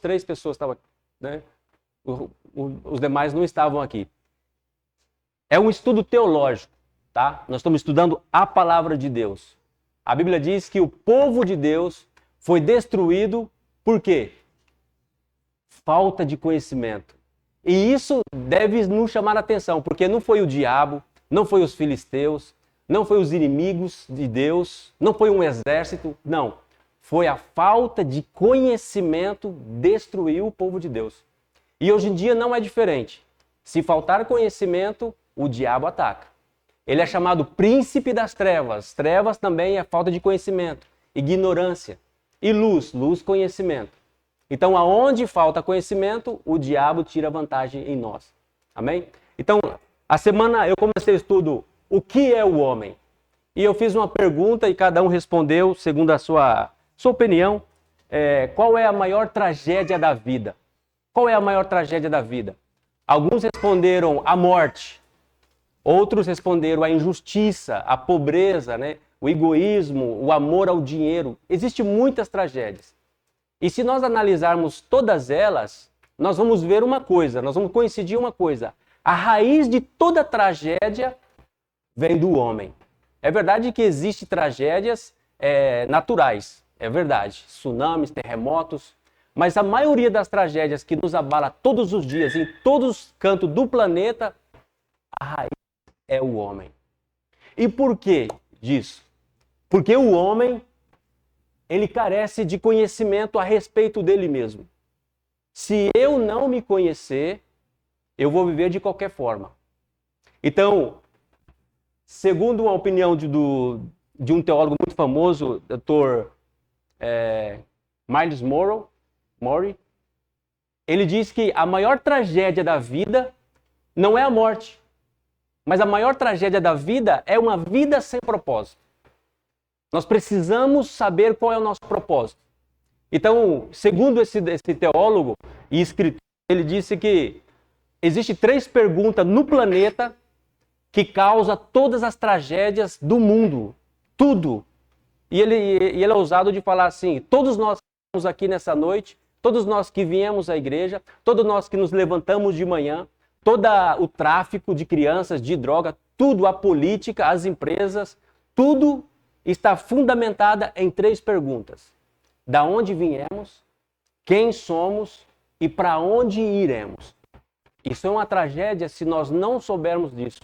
3 pessoas estavam, né? Os demais não estavam aqui. É um estudo teológico, tá? Nós estamos estudando a palavra de Deus. A Bíblia diz que o povo de Deus foi destruído por quê? Falta de conhecimento. E isso deve nos chamar a atenção, porque não foi o diabo, não foi os filisteus, não foi os inimigos de Deus, não foi um exército, não. Foi a falta de conhecimento destruiu o povo de Deus. E hoje em dia não é diferente. Se faltar conhecimento, o diabo ataca. Ele é chamado príncipe das trevas. Trevas também é falta de conhecimento, ignorância. E luz, conhecimento. Então, aonde falta conhecimento, o diabo tira vantagem em nós. Amém? Então, a semana eu comecei o estudo, o que é o homem? E eu fiz uma pergunta e cada um respondeu, segundo a sua opinião, qual é a maior tragédia da vida? Qual é a maior tragédia da vida? Alguns responderam a morte, outros responderam a injustiça, a pobreza, né? O egoísmo, o amor ao dinheiro. Existem muitas tragédias. E se nós analisarmos todas elas, nós vamos ver uma coisa, nós vamos coincidir uma coisa. A raiz de toda tragédia vem do homem. É verdade que existem tragédias naturais, é verdade. Tsunamis, terremotos, mas a maioria das tragédias que nos abala todos os dias, em todos os cantos do planeta, a raiz é o homem. E por que disso? Porque o homem, ele carece de conhecimento a respeito dele mesmo. Se eu não me conhecer, eu vou viver de qualquer forma. Então, segundo uma opinião de um teólogo muito famoso, Dr. Miles Murray, ele diz que a maior tragédia da vida não é a morte, mas a maior tragédia da vida é uma vida sem propósito. Nós precisamos saber qual é o nosso propósito. Então, segundo esse teólogo e escritor, ele disse que existem 3 perguntas no planeta que causam todas as tragédias do mundo. Tudo. E ele é ousado de falar assim, todos nós que estamos aqui nessa noite, todos nós que viemos à igreja, todos nós que nos levantamos de manhã, todo o tráfico de crianças, de droga, tudo, a política, as empresas, tudo está fundamentada em 3 perguntas. Da onde viemos, quem somos e para onde iremos. Isso é uma tragédia se nós não soubermos disso.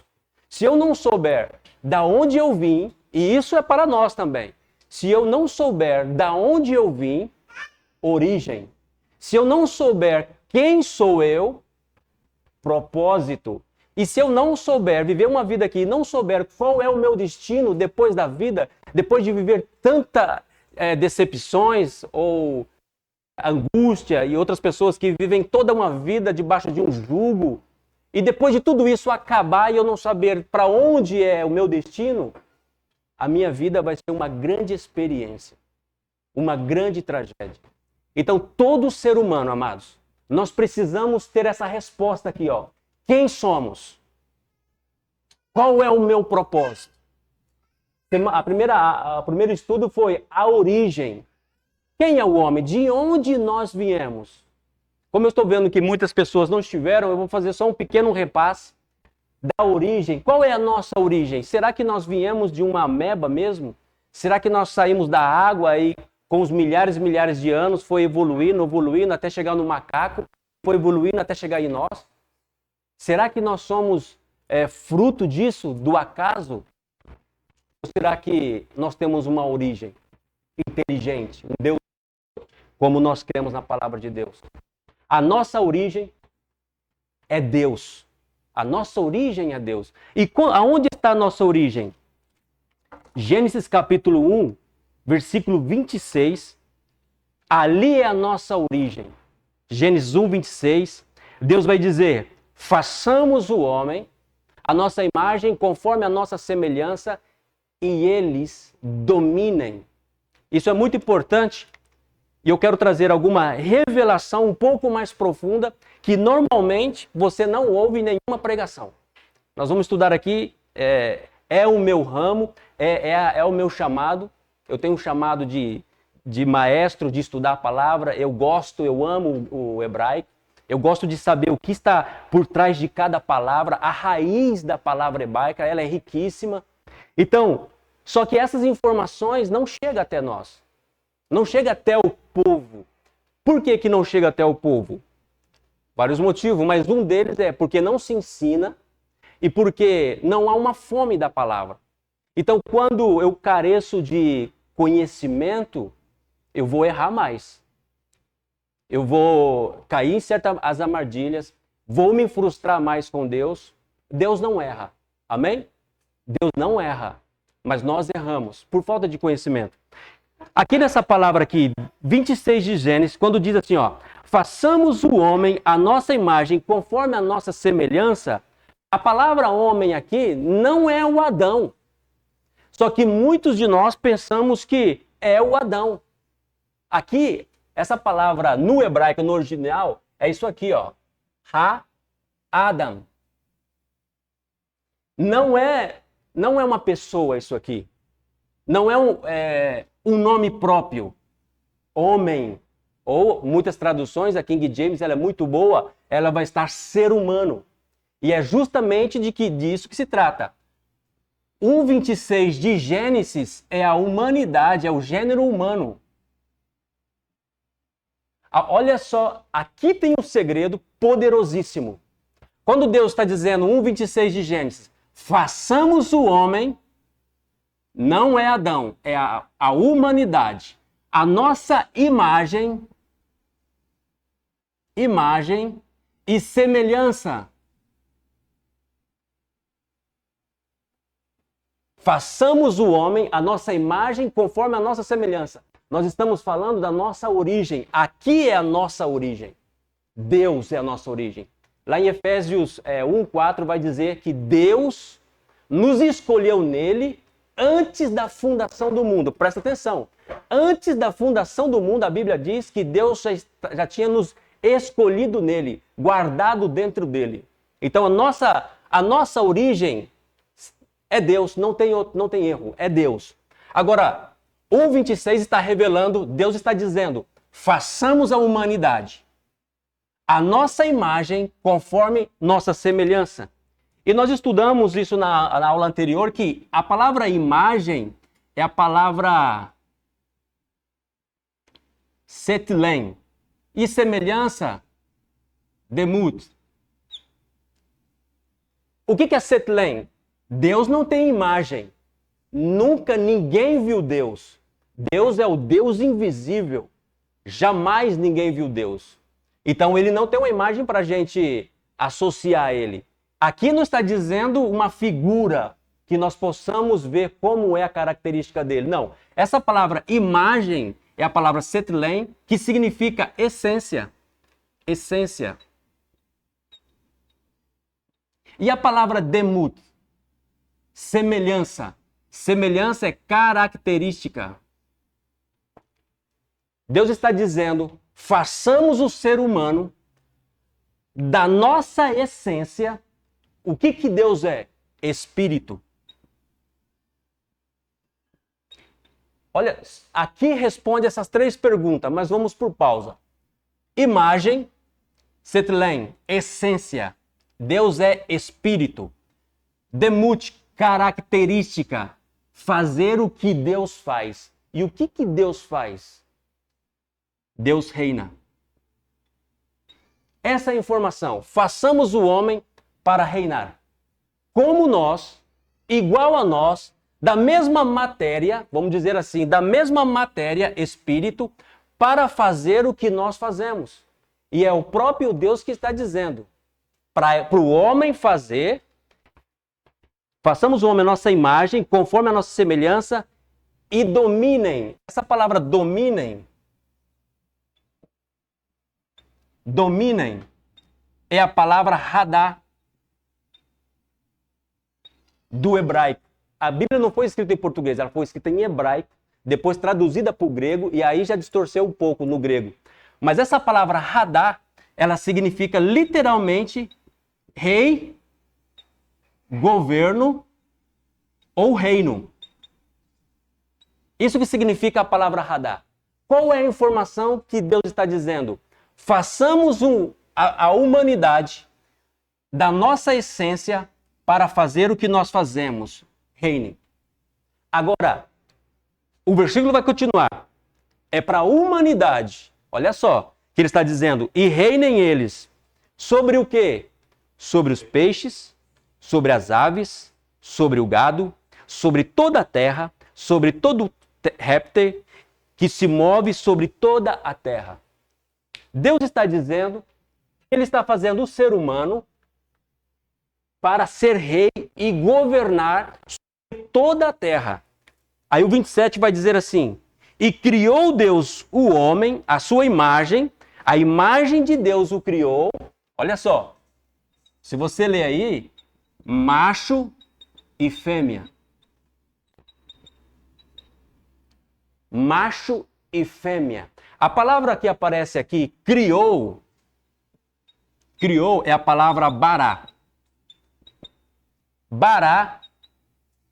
Se eu não souber da onde eu vim, e isso é para nós também. Se eu não souber da onde eu vim, origem. Se eu não souber quem sou eu, propósito. E se eu não souber viver uma vida aqui e não souber qual é o meu destino depois da vida, depois de viver tanta decepções ou angústia e outras pessoas que vivem toda uma vida debaixo de um jugo, e depois de tudo isso acabar e eu não saber para onde é o meu destino, a minha vida vai ser uma grande experiência, uma grande tragédia. Então, todo ser humano, amados, nós precisamos ter essa resposta aqui, ó. Quem somos? Qual é o meu propósito? O primeiro estudo foi a origem. Quem é o homem? De onde nós viemos? Como eu estou vendo que muitas pessoas não estiveram, eu vou fazer só um pequeno repasse da origem. Qual é a nossa origem? Será que nós viemos de uma ameba mesmo? Será que nós saímos da água e com os milhares e milhares de anos foi evoluindo até chegar no macaco, foi evoluindo até chegar em nós? Será que nós somos fruto disso, do acaso? Ou será que nós temos uma origem inteligente, um Deus, como nós cremos na palavra de Deus? A nossa origem é Deus. A nossa origem é Deus. E aonde está a nossa origem? Gênesis capítulo 1, versículo 26. Ali é a nossa origem. Gênesis 1, 26. Deus vai dizer: façamos o homem, a nossa imagem, conforme a nossa semelhança, e eles dominem. Isso é muito importante. E eu quero trazer alguma revelação um pouco mais profunda que normalmente você não ouve em nenhuma pregação. Nós vamos estudar aqui, é o meu ramo, é o meu chamado. Eu tenho um chamado de de maestro, de estudar a palavra, eu gosto, eu amo o hebraico, eu gosto de saber o que está por trás de cada palavra, a raiz da palavra hebraica, ela é riquíssima. Então, só que essas informações não chegam até nós, não chegam até o povo. Por que que não chega até o povo? Vários motivos, mas um deles é porque não se ensina e porque não há uma fome da palavra. Então, quando eu careço de conhecimento, eu vou errar mais. Eu vou cair em certas armadilhas, vou me frustrar mais com Deus. Deus não erra. Amém? Deus não erra, mas nós erramos por falta de conhecimento. Aqui nessa palavra aqui, 26 de Gênesis, quando diz assim, ó, façamos o homem à nossa imagem, conforme a nossa semelhança, a palavra homem aqui não é o Adão. Só que muitos de nós pensamos que é o Adão. Aqui, essa palavra no hebraico, no original, é isso aqui, ó. Ha-Adam. Não é uma pessoa isso aqui. Não é um nome próprio. Homem. Ou muitas traduções, a King James, ela é muito boa, ela vai estar ser humano. E é justamente disso que se trata. 1:26 de Gênesis é a humanidade, é o gênero humano. Olha só, aqui tem um segredo poderosíssimo. Quando Deus está dizendo, 1:26 de Gênesis, façamos o homem, não é Adão, é a humanidade. A nossa imagem e semelhança. Façamos o homem a nossa imagem conforme a nossa semelhança. Nós estamos falando da nossa origem. Aqui é a nossa origem. Deus é a nossa origem. Lá em Efésios 1:4 vai dizer que Deus nos escolheu nele antes da fundação do mundo. Presta atenção. Antes da fundação do mundo, a Bíblia diz que Deus já tinha nos escolhido nele, guardado dentro dele. Então a nossa origem é Deus, não tem erro, é Deus. Agora, 1:26 está revelando, Deus está dizendo, façamos a humanidade a nossa imagem conforme nossa semelhança. E nós estudamos isso na aula anterior, que a palavra imagem é a palavra setlen e semelhança, demut. O que é setlen? Deus não tem imagem. Nunca ninguém viu Deus. Deus é o Deus invisível. Jamais ninguém viu Deus. Então ele não tem uma imagem para a gente associar a ele. Aqui não está dizendo uma figura que nós possamos ver como é a característica dele. Não. Essa palavra imagem é a palavra setlen, que significa essência. Essência. E a palavra demut? Semelhança. Semelhança é característica. Deus está dizendo, façamos o ser humano da nossa essência. O que Deus é? Espírito. Olha, aqui responde essas três perguntas, mas vamos por pausa. Imagem, setlen, essência. Deus é espírito. Demut, característica. Fazer o que Deus faz. E o que Deus faz? Deus reina. Essa é a informação. Façamos o homem para reinar. Como nós, igual a nós, da mesma matéria, vamos dizer assim, da mesma matéria, espírito, para fazer o que nós fazemos. E é o próprio Deus que está dizendo. Para o homem fazer, façamos o homem a nossa imagem, conforme a nossa semelhança, e dominem. Essa palavra dominem, é a palavra radá do hebraico. A Bíblia não foi escrita em português, ela foi escrita em hebraico, depois traduzida para o grego, e aí já distorceu um pouco no grego. Mas essa palavra radá, ela significa literalmente rei, governo ou reino. Isso que significa a palavra radá. Qual é a informação que Deus está dizendo? Façamos a humanidade da nossa essência para fazer o que nós fazemos. Reine. Agora, o versículo vai continuar. É para a humanidade. Olha só, que ele está dizendo. E reinem eles. Sobre o quê? Sobre os peixes, sobre as aves, sobre o gado, sobre toda a terra, sobre todo réptil que se move sobre toda a terra. Deus está dizendo que ele está fazendo o ser humano para ser rei e governar sobre toda a terra. Aí o 27 vai dizer assim: e criou Deus o homem, a sua imagem, a imagem de Deus o criou. Olha só, se você ler aí, macho e fêmea. Macho e fêmea. A palavra que aparece aqui, criou é a palavra bará. Bará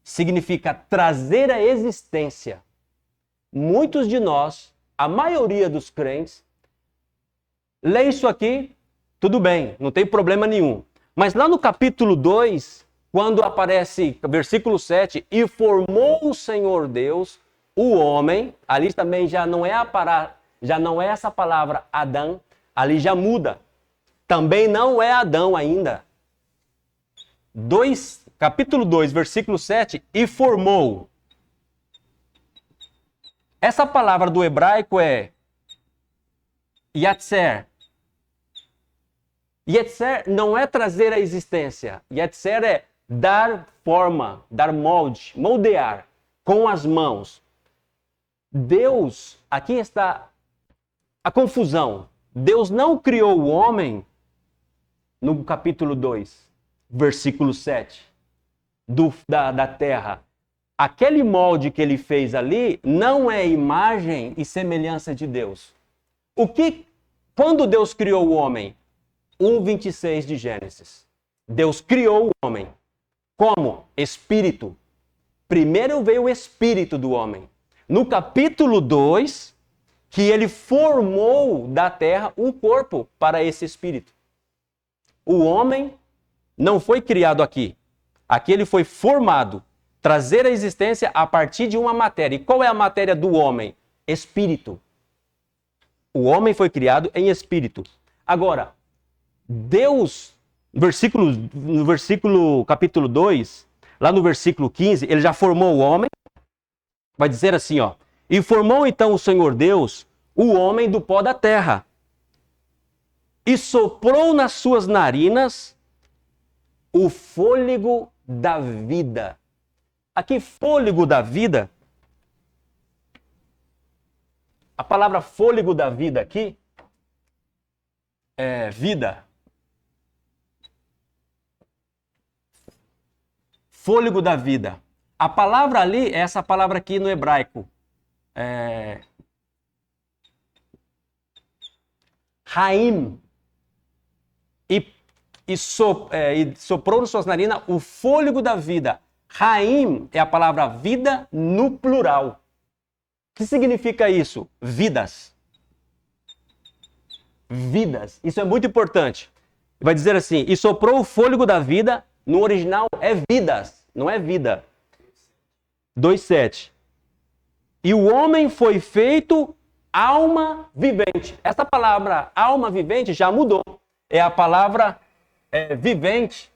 significa trazer à existência. Muitos de nós, a maioria dos crentes, lê isso aqui, tudo bem, não tem problema nenhum. Mas lá no capítulo 2, quando aparece, versículo 7, e formou o Senhor Deus o homem, ali também já não é essa palavra Adão, ali já muda. Também não é Adão ainda. Capítulo 2, versículo 7, e formou. Essa palavra do hebraico é Yetzer. Yetzer não é trazer à existência. Yetzer é dar forma, dar molde, moldear com as mãos. Deus, aqui está a confusão. Deus não criou o homem no capítulo 2, versículo 7, da terra. Aquele molde que ele fez ali não é imagem e semelhança de Deus. Quando Deus criou o homem? 1:26 de Gênesis. Deus criou o homem. Como? Espírito. Primeiro veio o espírito do homem. No capítulo 2, que ele formou da terra um corpo para esse espírito. O homem não foi criado aqui. Aqui ele foi formado. Trazer a existência a partir de uma matéria. E qual é a matéria do homem? Espírito. O homem foi criado em espírito. Agora, Deus, no versículo capítulo 2, lá no versículo 15, ele já formou o homem. Vai dizer assim, ó. E formou então o Senhor Deus o homem do pó da terra. E soprou nas suas narinas o fôlego da vida. Aqui, fôlego da vida. A palavra fôlego da vida aqui é vida. Fôlego da vida. A palavra ali é essa palavra aqui no hebraico. Haim. E soprou nas suas narinas o fôlego da vida. Haim é a palavra vida no plural. O que significa isso? Vidas. Vidas. Isso é muito importante. Vai dizer assim, e soprou o fôlego da vida, no original é vidas, não é vida. 2:7. E o homem foi feito alma vivente. Essa palavra alma vivente já mudou. É a palavra vivente.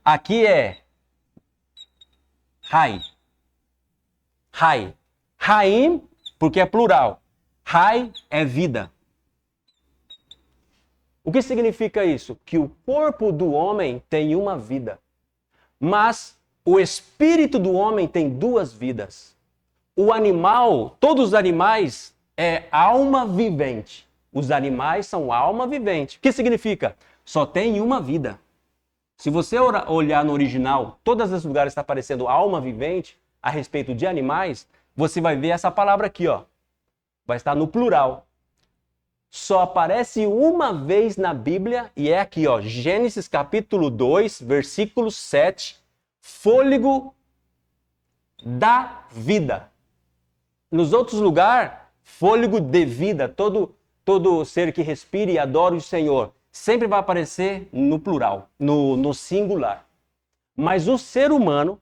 Aqui é Rai. Rai. Raim, porque é plural. Rai é vida. O que significa isso? Que o corpo do homem tem uma vida. Mas o espírito do homem tem duas vidas. O animal, todos os animais, é alma vivente. Os animais são alma vivente. O que significa? Só tem uma vida. Se você olhar no original, todos os lugares está aparecendo alma vivente a respeito de animais, você vai ver essa palavra aqui, ó. Vai estar no plural. Só aparece uma vez na Bíblia e é aqui, ó, Gênesis capítulo 2, versículo 7, fôlego da vida. Nos outros lugares, fôlego de vida, todo ser que respire e adore o Senhor, sempre vai aparecer no plural, no singular. Mas o ser humano,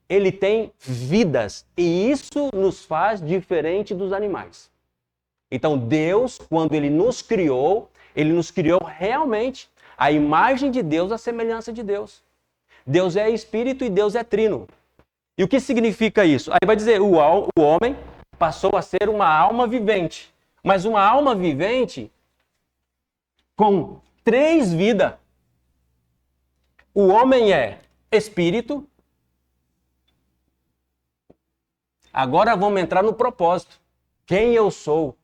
ele tem vidas, e isso nos faz diferente dos animais. Então Deus, quando ele nos criou realmente a imagem de Deus, a semelhança de Deus. Deus é espírito e Deus é trino. E o que significa isso? Aí vai dizer, o homem passou a ser uma alma vivente. Mas uma alma vivente com 3 vidas. O homem é espírito. Agora vamos entrar no propósito. Quem eu sou?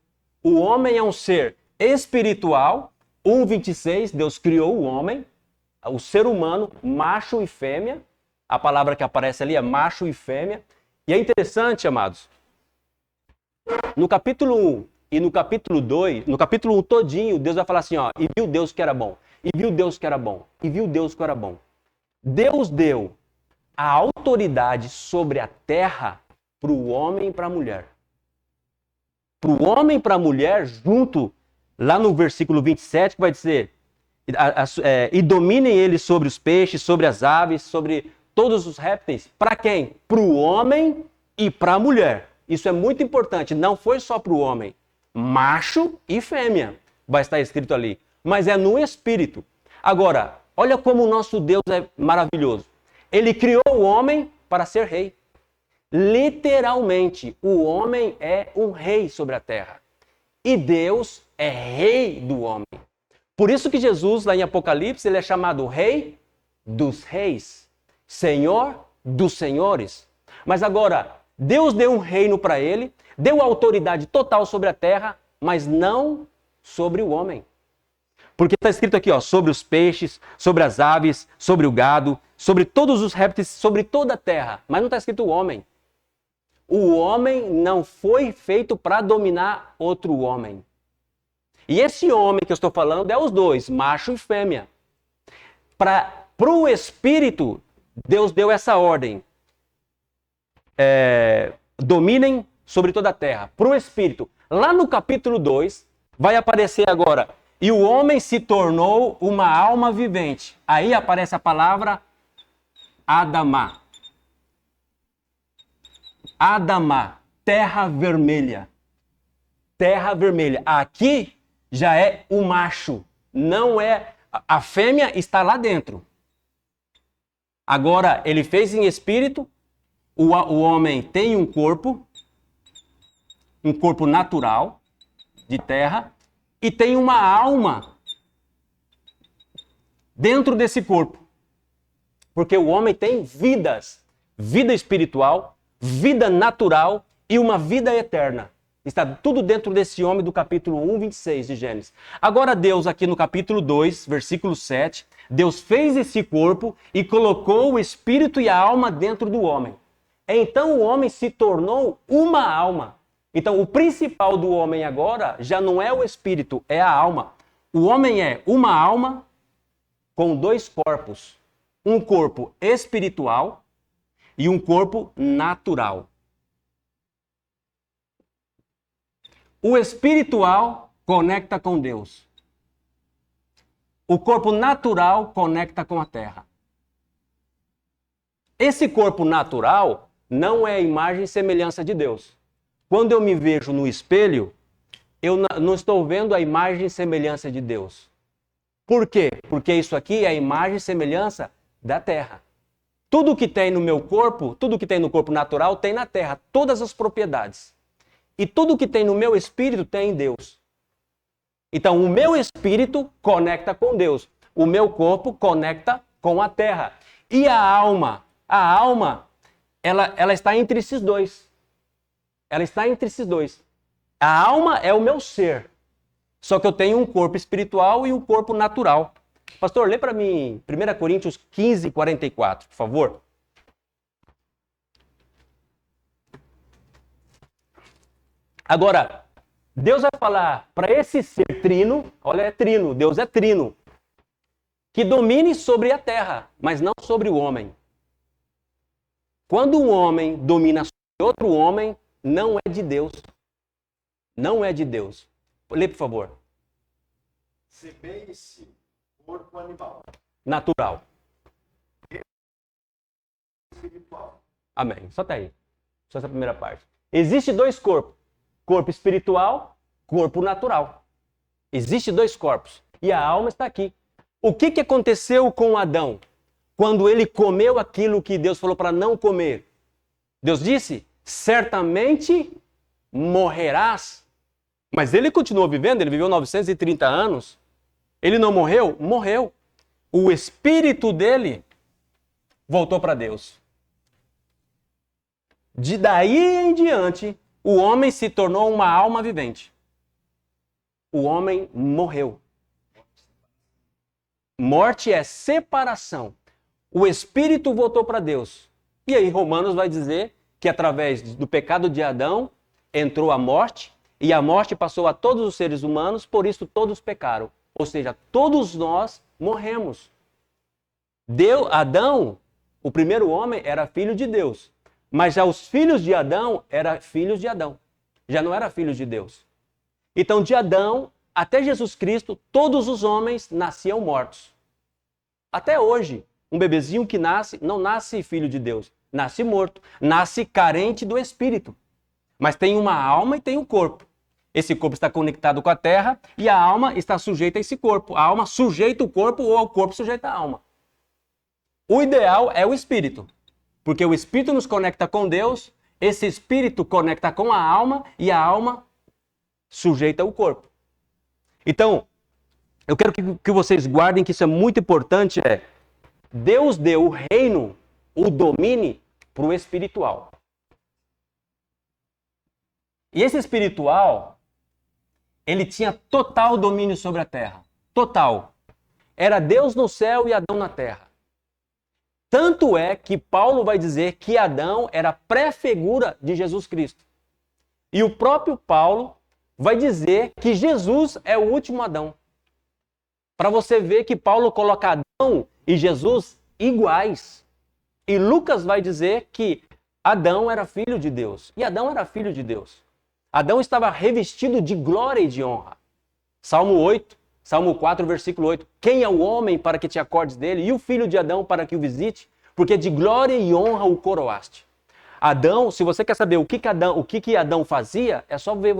O homem é um ser espiritual. 1:26, Deus criou o homem, o ser humano, macho e fêmea. A palavra que aparece ali é macho e fêmea. E é interessante, amados, no capítulo 1 e no capítulo 2, no capítulo 1 todinho, Deus vai falar assim, ó, e viu Deus que era bom, e viu Deus que era bom, e viu Deus que era bom. Deus deu a autoridade sobre a terra para o homem e para a mulher. Para o homem e para a mulher, junto, lá no versículo 27, que vai dizer, e dominem eles sobre os peixes, sobre as aves, sobre todos os répteis. Para quem? Para o homem e para a mulher. Isso é muito importante, não foi só para o homem. Macho e fêmea, vai estar escrito ali. Mas é no espírito. Agora, olha como o nosso Deus é maravilhoso. Ele criou o homem para ser rei. Literalmente, o homem é um rei sobre a terra. E Deus é rei do homem. Por isso que Jesus, lá em Apocalipse, ele é chamado Rei dos Reis, Senhor dos Senhores. Mas agora, Deus deu um reino para ele, deu autoridade total sobre a terra, mas não sobre o homem. Porque está escrito aqui, ó, sobre os peixes, sobre as aves, sobre o gado, sobre todos os répteis, sobre toda a terra. Mas não está escrito o homem. O homem não foi feito para dominar outro homem. E esse homem que eu estou falando é os dois, macho e fêmea. Para o espírito, Deus deu essa ordem. Dominem sobre toda a terra. Para o espírito. Lá no capítulo 2, vai aparecer agora. E o homem se tornou uma alma vivente. Aí aparece a palavra Adamá. Adamá, terra vermelha. Terra vermelha. Aqui já é o macho. Não é. A fêmea está lá dentro. Agora, ele fez em espírito. O homem tem um corpo natural, de terra, e tem uma alma dentro desse corpo. Porque o homem tem vidas, vida espiritual, vida natural e uma vida eterna. Está tudo dentro desse homem do capítulo 1:26 de Gênesis. Agora Deus aqui no capítulo 2, versículo 7, Deus fez esse corpo e colocou o espírito e a alma dentro do homem. Então o homem se tornou uma alma. Então o principal do homem agora já não é o espírito, é a alma. O homem é uma alma com 2 corpos. Um corpo espiritual e um corpo natural. O espiritual conecta com Deus. O corpo natural conecta com a terra. Esse corpo natural não é a imagem e semelhança de Deus. Quando eu me vejo no espelho, eu não estou vendo a imagem e semelhança de Deus. Por quê? Porque isso aqui é a imagem e semelhança da terra. Tudo que tem no meu corpo, tudo que tem no corpo natural, tem na terra, todas as propriedades. E tudo que tem no meu espírito tem em Deus. Então, o meu espírito conecta com Deus. O meu corpo conecta com a terra. E a alma, ela está entre esses dois. Ela está entre esses dois. A alma é o meu ser. Só que eu tenho um corpo espiritual e um corpo natural. Pastor, lê para mim 1 Coríntios 15:44, por favor. Agora, Deus vai falar para esse ser trino, olha, é trino, Deus é trino, que domine sobre a terra, mas não sobre o homem. Quando um homem domina sobre outro homem, não é de Deus. Não é de Deus. Lê, por favor. Semeie-se corpo animal. Natural. Espiritual. Amém. Só tá aí. Só essa primeira parte. Existe dois corpos. Corpo espiritual, corpo natural. Existe dois corpos. E a alma está aqui. O que aconteceu com Adão? Quando ele comeu aquilo que Deus falou para não comer. Deus disse, certamente morrerás. Mas ele continuou vivendo, ele viveu 930 anos. Ele não morreu? Morreu. O espírito dele voltou para Deus. De daí em diante, o homem se tornou uma alma vivente. O homem morreu. Morte é separação. O espírito voltou para Deus. E aí Romanos vai dizer que através do pecado de Adão entrou a morte, e a morte passou a todos os seres humanos, por isso todos pecaram. Ou seja, todos nós morremos. Adão, o primeiro homem, era filho de Deus. Mas já os filhos de Adão eram filhos de Adão. Já não eram filhos de Deus. Então, de Adão até Jesus Cristo, todos os homens nasciam mortos. Até hoje, um bebezinho que nasce, não nasce filho de Deus. Nasce morto. Nasce carente do Espírito. Mas tem uma alma e tem um corpo. Esse corpo está conectado com a terra e a alma está sujeita a esse corpo. A alma sujeita o corpo ou o corpo sujeita a alma. O ideal é o Espírito. Porque o Espírito nos conecta com Deus, esse Espírito conecta com a alma e a alma sujeita o corpo. Então, eu quero que vocês guardem que isso é muito importante, Deus deu o reino, o domínio, para o espiritual. E esse espiritual, ele tinha total domínio sobre a terra. Total. Era Deus no céu e Adão na terra. Tanto é que Paulo vai dizer que Adão era pré-figura de Jesus Cristo. E o próprio Paulo vai dizer que Jesus é o último Adão. Para você ver que Paulo coloca Adão e Jesus iguais. E Lucas vai dizer que Adão era filho de Deus. E Adão era filho de Deus. Adão estava revestido de glória e de honra. Salmo 4, versículo 8. Quem é o homem para que te acordes dele? E o filho de Adão para que o visite? Porque de glória e honra o coroaste. Adão, se você quer saber o que Adão fazia, é só ver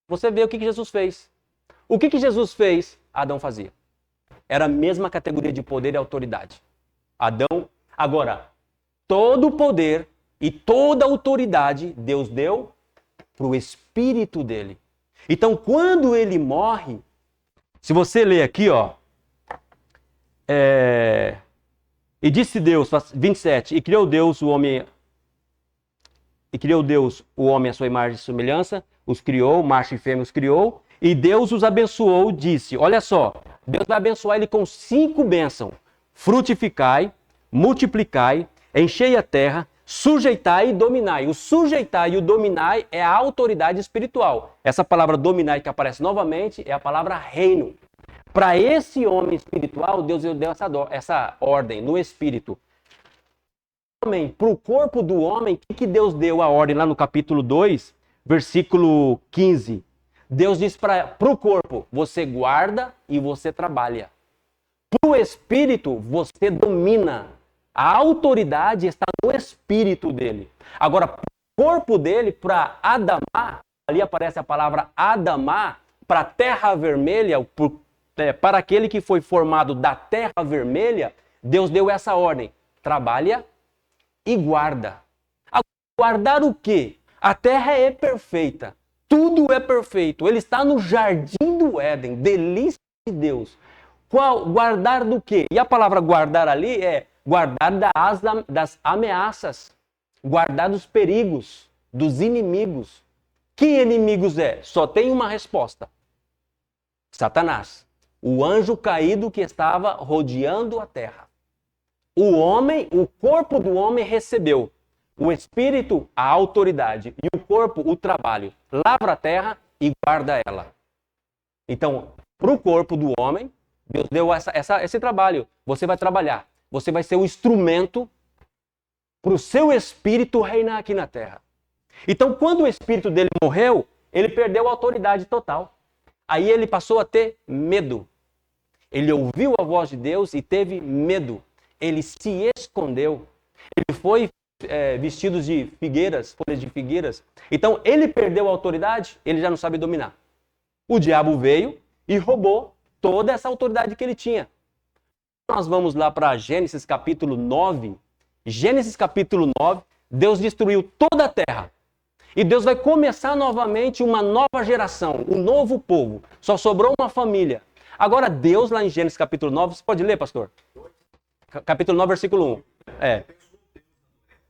você ver o que Jesus fez. O que Jesus fez, Adão fazia. Era a mesma categoria de poder e autoridade. Adão, agora, todo o poder e toda a autoridade Deus deu para o Espírito dele. Então, quando ele morre, se você ler aqui, e disse Deus, 27, e criou Deus o homem à sua imagem e semelhança, os criou, macho e fêmea os criou, e Deus os abençoou, disse, olha só, Deus vai abençoar ele com 5 bênçãos. Frutificai, multiplicai, enchei a terra, sujeitai e dominai. O sujeitar e o dominai é a autoridade espiritual. Essa palavra dominai que aparece novamente é a palavra reino. Para esse homem espiritual, Deus deu essa ordem no espírito. Para o corpo do homem, o que Deus deu a ordem lá no capítulo 2, versículo 15? Deus diz para o corpo, você guarda e você trabalha. Para o espírito, você domina. A autoridade está no espírito dele. Agora, para o corpo dele, para Adamá, ali aparece a palavra Adamá, para a terra vermelha, para aquele que foi formado da terra vermelha, Deus deu essa ordem. Trabalha e guarda. Guardar o quê? A terra é perfeita. Tudo é perfeito. Ele está no jardim do Éden. Delícia de Deus. Guardar do quê? E a palavra guardar ali é guardar das ameaças. Guardar dos perigos, dos inimigos. Que inimigos é? Só tem uma resposta. Satanás. O anjo caído que estava rodeando a terra. O corpo do homem recebeu. O espírito, a autoridade. E o corpo, o trabalho. Lavra a terra e guarda ela. Então, para o corpo do homem, Deus deu esse trabalho. Você vai trabalhar. Você vai ser o instrumento para o seu espírito reinar aqui na terra. Então, quando o espírito dele morreu, ele perdeu a autoridade total. Aí ele passou a ter medo. Ele ouviu a voz de Deus e teve medo. Ele se escondeu. Ele foi vestido de figueiras, folhas de figueiras. Então, ele perdeu a autoridade, ele já não sabe dominar. O diabo veio e roubou toda essa autoridade que ele tinha. Nós vamos lá para Gênesis capítulo 9. Gênesis capítulo 9, Deus destruiu toda a terra. E Deus vai começar novamente uma nova geração, um novo povo. Só sobrou uma família. Agora Deus, lá em Gênesis capítulo 9, você pode ler, pastor? Capítulo 9, versículo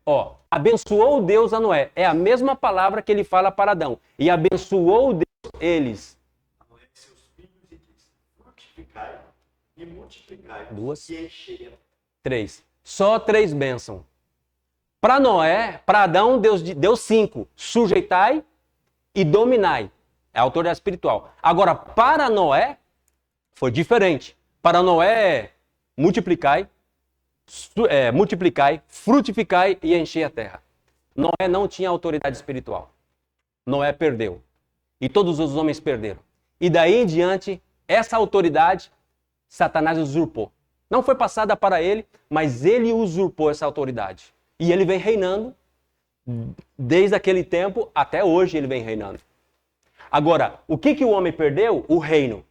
1. Abençoou Deus a Noé. É a mesma palavra que ele fala para Adão. E abençoou Deus eles. A Noé e seus filhos e disse: frutificai e multiplicai. 2, e enchei. 3. Só 3 bênçãos. Para Noé, para Adão, Deus deu 5. Sujeitai e dominai. É a autoridade espiritual. Agora, para Noé, foi diferente. Para Noé, multiplicai, frutificai e enchei a terra. Noé não tinha autoridade espiritual. Noé perdeu. E todos os homens perderam. E daí em diante, essa autoridade, Satanás usurpou. Não foi passada para ele, mas ele usurpou essa autoridade. E ele vem reinando, desde aquele tempo até hoje ele vem reinando. Agora, o que o homem perdeu? O reino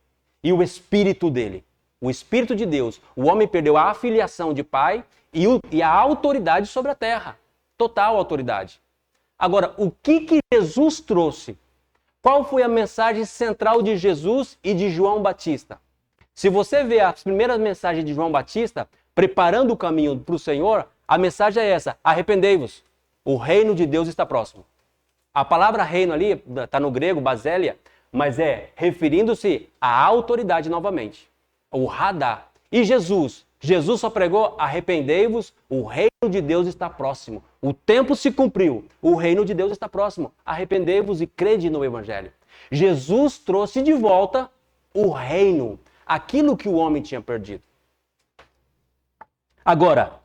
e o espírito dele. O espírito de Deus. O homem perdeu a afiliação de pai e a autoridade sobre a terra. Total autoridade. Agora, o que Jesus trouxe? Qual foi a mensagem central de Jesus e de João Batista? Se você vê as primeiras mensagens de João Batista, preparando o caminho para o Senhor, a mensagem é essa: arrependei-vos, o reino de Deus está próximo. A palavra reino ali, está no grego, basélia, mas é referindo-se à autoridade novamente, o radá. E Jesus só pregou: arrependei-vos, o reino de Deus está próximo. O tempo se cumpriu, o reino de Deus está próximo. Arrependei-vos e crede no Evangelho. Jesus trouxe de volta o reino, aquilo que o homem tinha perdido. Agora,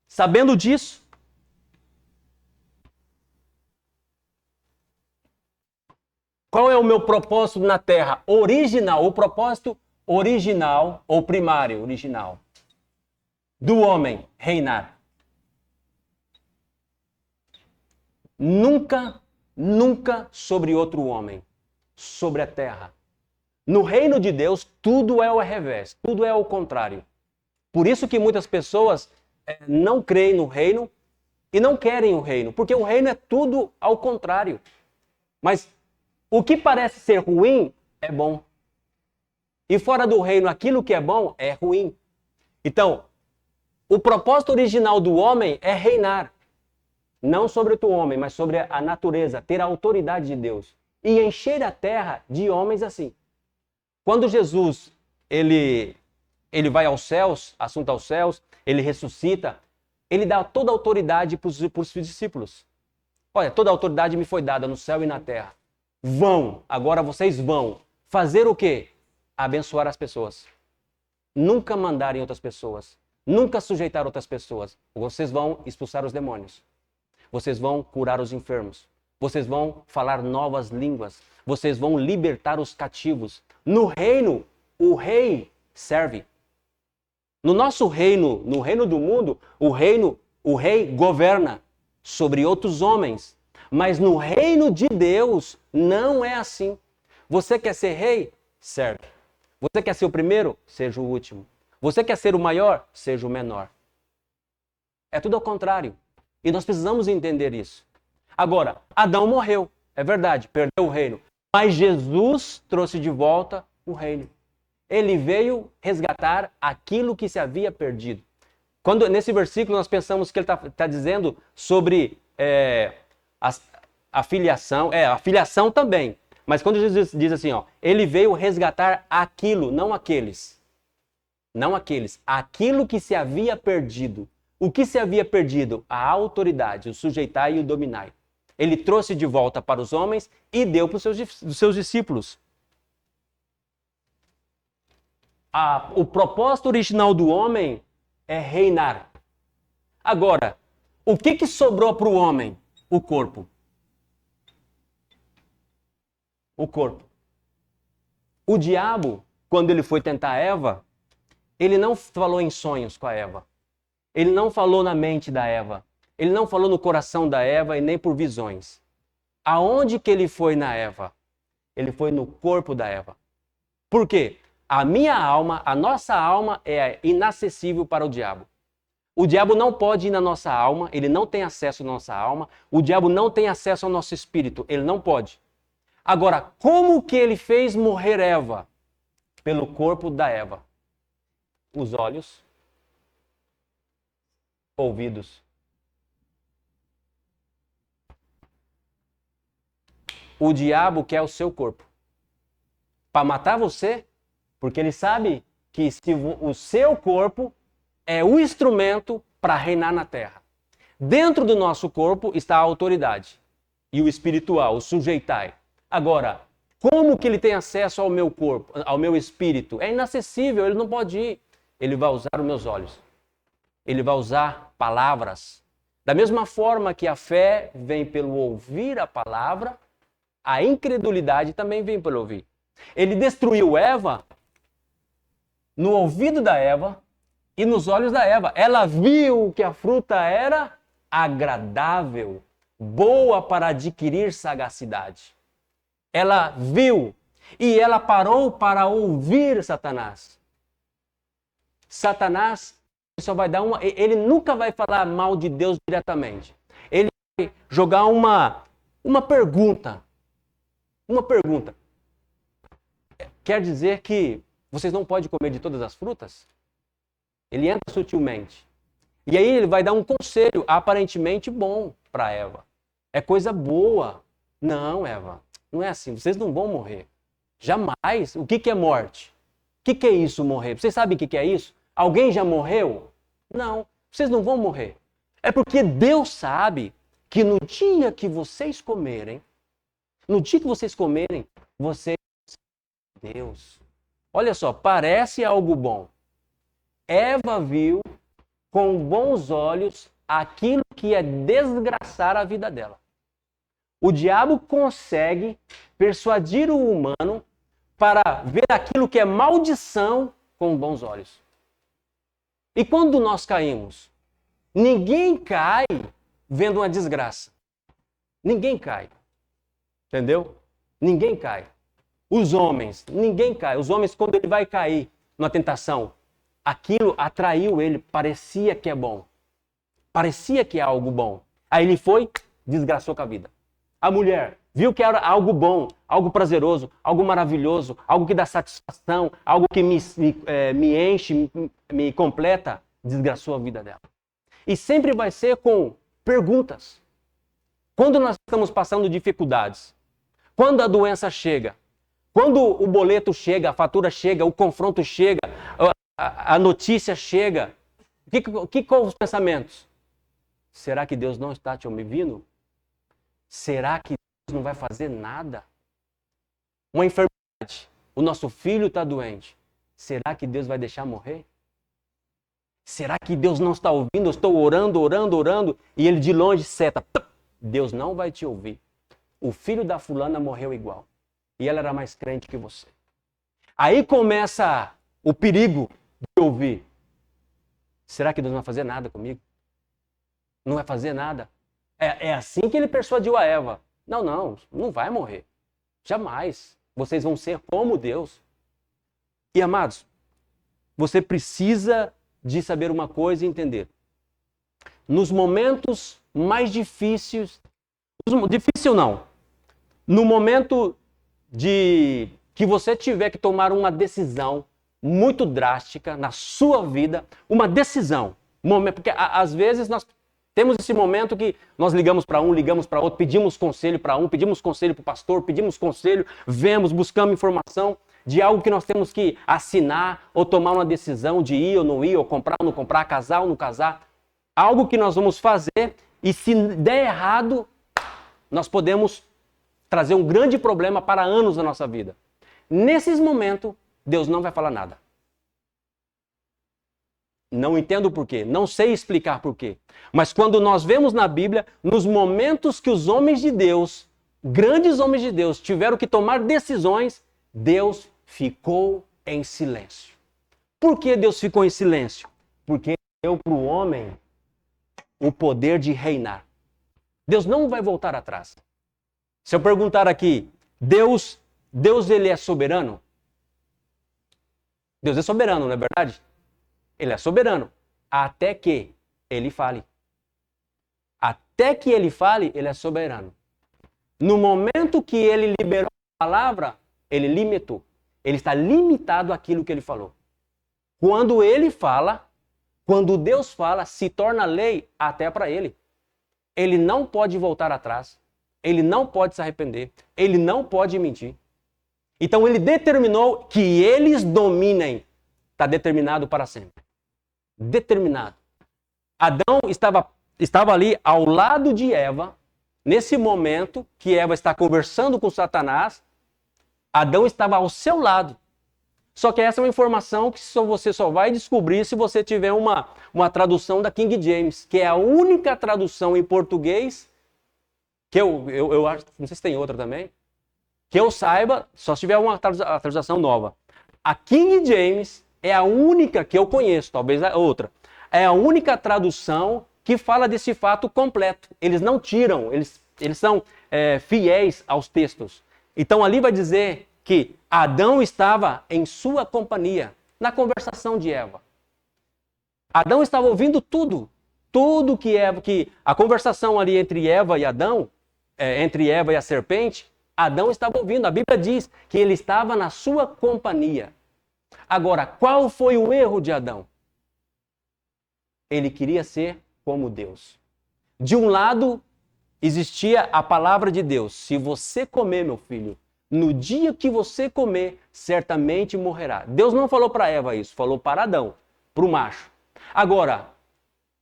sabendo disso, qual é o meu propósito na terra? Original, o propósito original ou primário, original, do homem reinar. Nunca sobre outro homem, sobre a terra. No reino de Deus, tudo é ao revés, tudo é ao contrário. Por isso que muitas pessoas não creem no reino e não querem o reino, porque o reino é tudo ao contrário. Mas o que parece ser ruim é bom. E fora do reino, aquilo que é bom é ruim. Então, o propósito original do homem é reinar. Não sobre o homem, mas sobre a natureza, ter a autoridade de Deus. E encher a terra de homens assim. Quando Jesus, ele vai aos céus, assunto aos céus, ele ressuscita, ele dá toda a autoridade para os seus discípulos. Olha, toda a autoridade me foi dada no céu e na terra. Vão, agora vocês vão. Fazer o quê? Abençoar as pessoas. Nunca mandar em outras pessoas. Nunca sujeitar outras pessoas. Vocês vão expulsar os demônios. Vocês vão curar os enfermos. Vocês vão falar novas línguas. Vocês vão libertar os cativos. No reino, o rei serve. No nosso reino, no reino do mundo, o rei governa sobre outros homens. Mas no reino de Deus, não é assim. Você quer ser rei? Serve. Você quer ser o primeiro? Seja o último. Você quer ser o maior? Seja o menor. É tudo ao contrário. E nós precisamos entender isso. Agora, Adão morreu. É verdade, perdeu o reino. Mas Jesus trouxe de volta o reino. Ele veio resgatar aquilo que se havia perdido. Quando nesse versículo nós pensamos que ele está dizendo sobre a filiação. A filiação também. Mas quando Jesus diz assim, ele veio resgatar aquilo, não aqueles. Não aqueles. Aquilo que se havia perdido. O que se havia perdido? A autoridade, o sujeitai e o dominai. Ele trouxe de volta para os homens e deu para os seus discípulos. O propósito original do homem é reinar. Agora, o que sobrou para o homem? o corpo. O corpo. O diabo, quando ele foi tentar Eva, ele não falou em sonhos com a Eva. Ele não falou na mente da Eva. Ele não falou no coração da Eva e nem por visões. Aonde que ele foi na Eva? Ele foi no corpo da Eva. Por quê? A minha alma, a nossa alma é inacessível para o diabo. O diabo não pode ir na nossa alma, ele não tem acesso à nossa alma. O diabo não tem acesso ao nosso espírito, ele não pode. Agora, como que ele fez morrer Eva? Pelo corpo da Eva. Os olhos, ouvidos. O diabo quer o seu corpo. Para matar você, porque ele sabe que o seu corpo é o instrumento para reinar na terra. Dentro do nosso corpo está a autoridade e o espiritual, o sujeitai. Agora, como que ele tem acesso ao meu corpo, ao meu espírito? É inacessível, ele não pode ir. Ele vai usar os meus olhos. Ele vai usar palavras. Da mesma forma que a fé vem pelo ouvir a palavra, a incredulidade também vem pelo ouvir. Ele destruiu Eva no ouvido da Eva e nos olhos da Eva. Ela viu que a fruta era agradável, boa para adquirir sagacidade. Ela viu e ela parou para ouvir Satanás. Satanás só vai dar ele nunca vai falar mal de Deus diretamente. Ele vai jogar uma pergunta. Uma pergunta. Quer dizer que vocês não podem comer de todas as frutas? Ele entra sutilmente. E aí ele vai dar um conselho aparentemente bom para Eva. É coisa boa. Não, Eva, não é assim. Vocês não vão morrer. Jamais. O que é morte? O que é isso, morrer? Vocês sabem o que é isso? Alguém já morreu? Não. Vocês não vão morrer. É porque Deus sabe que no dia que vocês comerem, vocês Deus. Olha só, parece algo bom. Eva viu com bons olhos aquilo que ia desgraçar a vida dela. O diabo consegue persuadir o humano para ver aquilo que é maldição com bons olhos. E quando nós caímos? Ninguém cai vendo uma desgraça. Ninguém cai. Entendeu? Ninguém cai. Os homens, ninguém cai. Os homens, quando ele vai cair numa tentação, aquilo atraiu ele, parecia que é bom. Parecia que é algo bom. Aí ele foi, desgraçou com a vida. A mulher viu que era algo bom, algo prazeroso, algo maravilhoso, algo que dá satisfação, algo que me enche, me completa, desgraçou a vida dela. E sempre vai ser com perguntas. Quando nós estamos passando dificuldades, quando a doença chega, quando o boleto chega, a fatura chega, o confronto chega, a notícia chega, qual os pensamentos? Será que Deus não está te ouvindo? Será que Deus não vai fazer nada? Uma enfermidade, o nosso filho está doente. Será que Deus vai deixar morrer? Será que Deus não está ouvindo? Eu estou orando, e ele de longe seta. Deus não vai te ouvir. O filho da fulana morreu igual. E ela era mais crente que você. Aí começa o perigo de ouvir. Será que Deus não vai fazer nada comigo? Não vai fazer nada? É assim que ele persuadiu a Eva. Não vai morrer. Jamais. Vocês vão ser como Deus. E amados, você precisa de saber uma coisa e entender. Nos momentos mais difíceis, difícil não, no momento de que você tiver que tomar uma decisão muito drástica na sua vida, uma decisão, porque às vezes nós temos esse momento que nós ligamos para um, ligamos para outro, pedimos conselho para um, pedimos conselho para o pastor, pedimos conselho, buscamos informação de algo que nós temos que assinar ou tomar uma decisão de ir ou não ir, ou comprar ou não comprar, casar ou não casar. Algo que nós vamos fazer e se der errado, nós podemos trazer um grande problema para anos da nossa vida. Nesses momentos, Deus não vai falar nada. Não entendo por quê, não sei explicar por quê. Mas quando nós vemos na Bíblia, nos momentos que os homens de Deus, grandes homens de Deus, tiveram que tomar decisões, Deus ficou em silêncio. Por que Deus ficou em silêncio? Porque deu para o homem o poder de reinar. Deus não vai voltar atrás. Se eu perguntar aqui, Deus ele é soberano? Deus é soberano, não é verdade? Ele é soberano. Até que ele fale. Até que ele fale, ele é soberano. No momento que ele liberou a palavra, ele limitou. Ele está limitado àquilo que ele falou. Quando ele fala, quando Deus fala, se torna lei até para ele. Ele não pode voltar atrás. Ele não pode se arrepender. Ele não pode mentir. Então ele determinou que eles dominem. Está determinado para sempre. Determinado. Adão estava ali ao lado de Eva. Nesse momento que Eva está conversando com Satanás, Adão estava ao seu lado. Só que essa é uma informação que você só vai descobrir se você tiver uma tradução da King James, que é a única tradução em português, que eu acho, não sei se tem outra também, que eu saiba, só se tiver uma tradução nova. A King James é a única que eu conheço, talvez a outra. É a única tradução que fala desse fato completo. Eles não tiram, eles são fiéis aos textos. Então ali vai dizer que Adão estava em sua companhia, na conversação de Eva. Adão estava ouvindo tudo que a conversação ali entre Eva e Adão, entre Eva e a serpente, Adão estava ouvindo. A Bíblia diz que ele estava na sua companhia. Agora, qual foi o erro de Adão? Ele queria ser como Deus. De um lado, existia a palavra de Deus. Se você comer, meu filho, no dia que você comer, certamente morrerá. Deus não falou para Eva isso, falou para Adão, para o macho. Agora,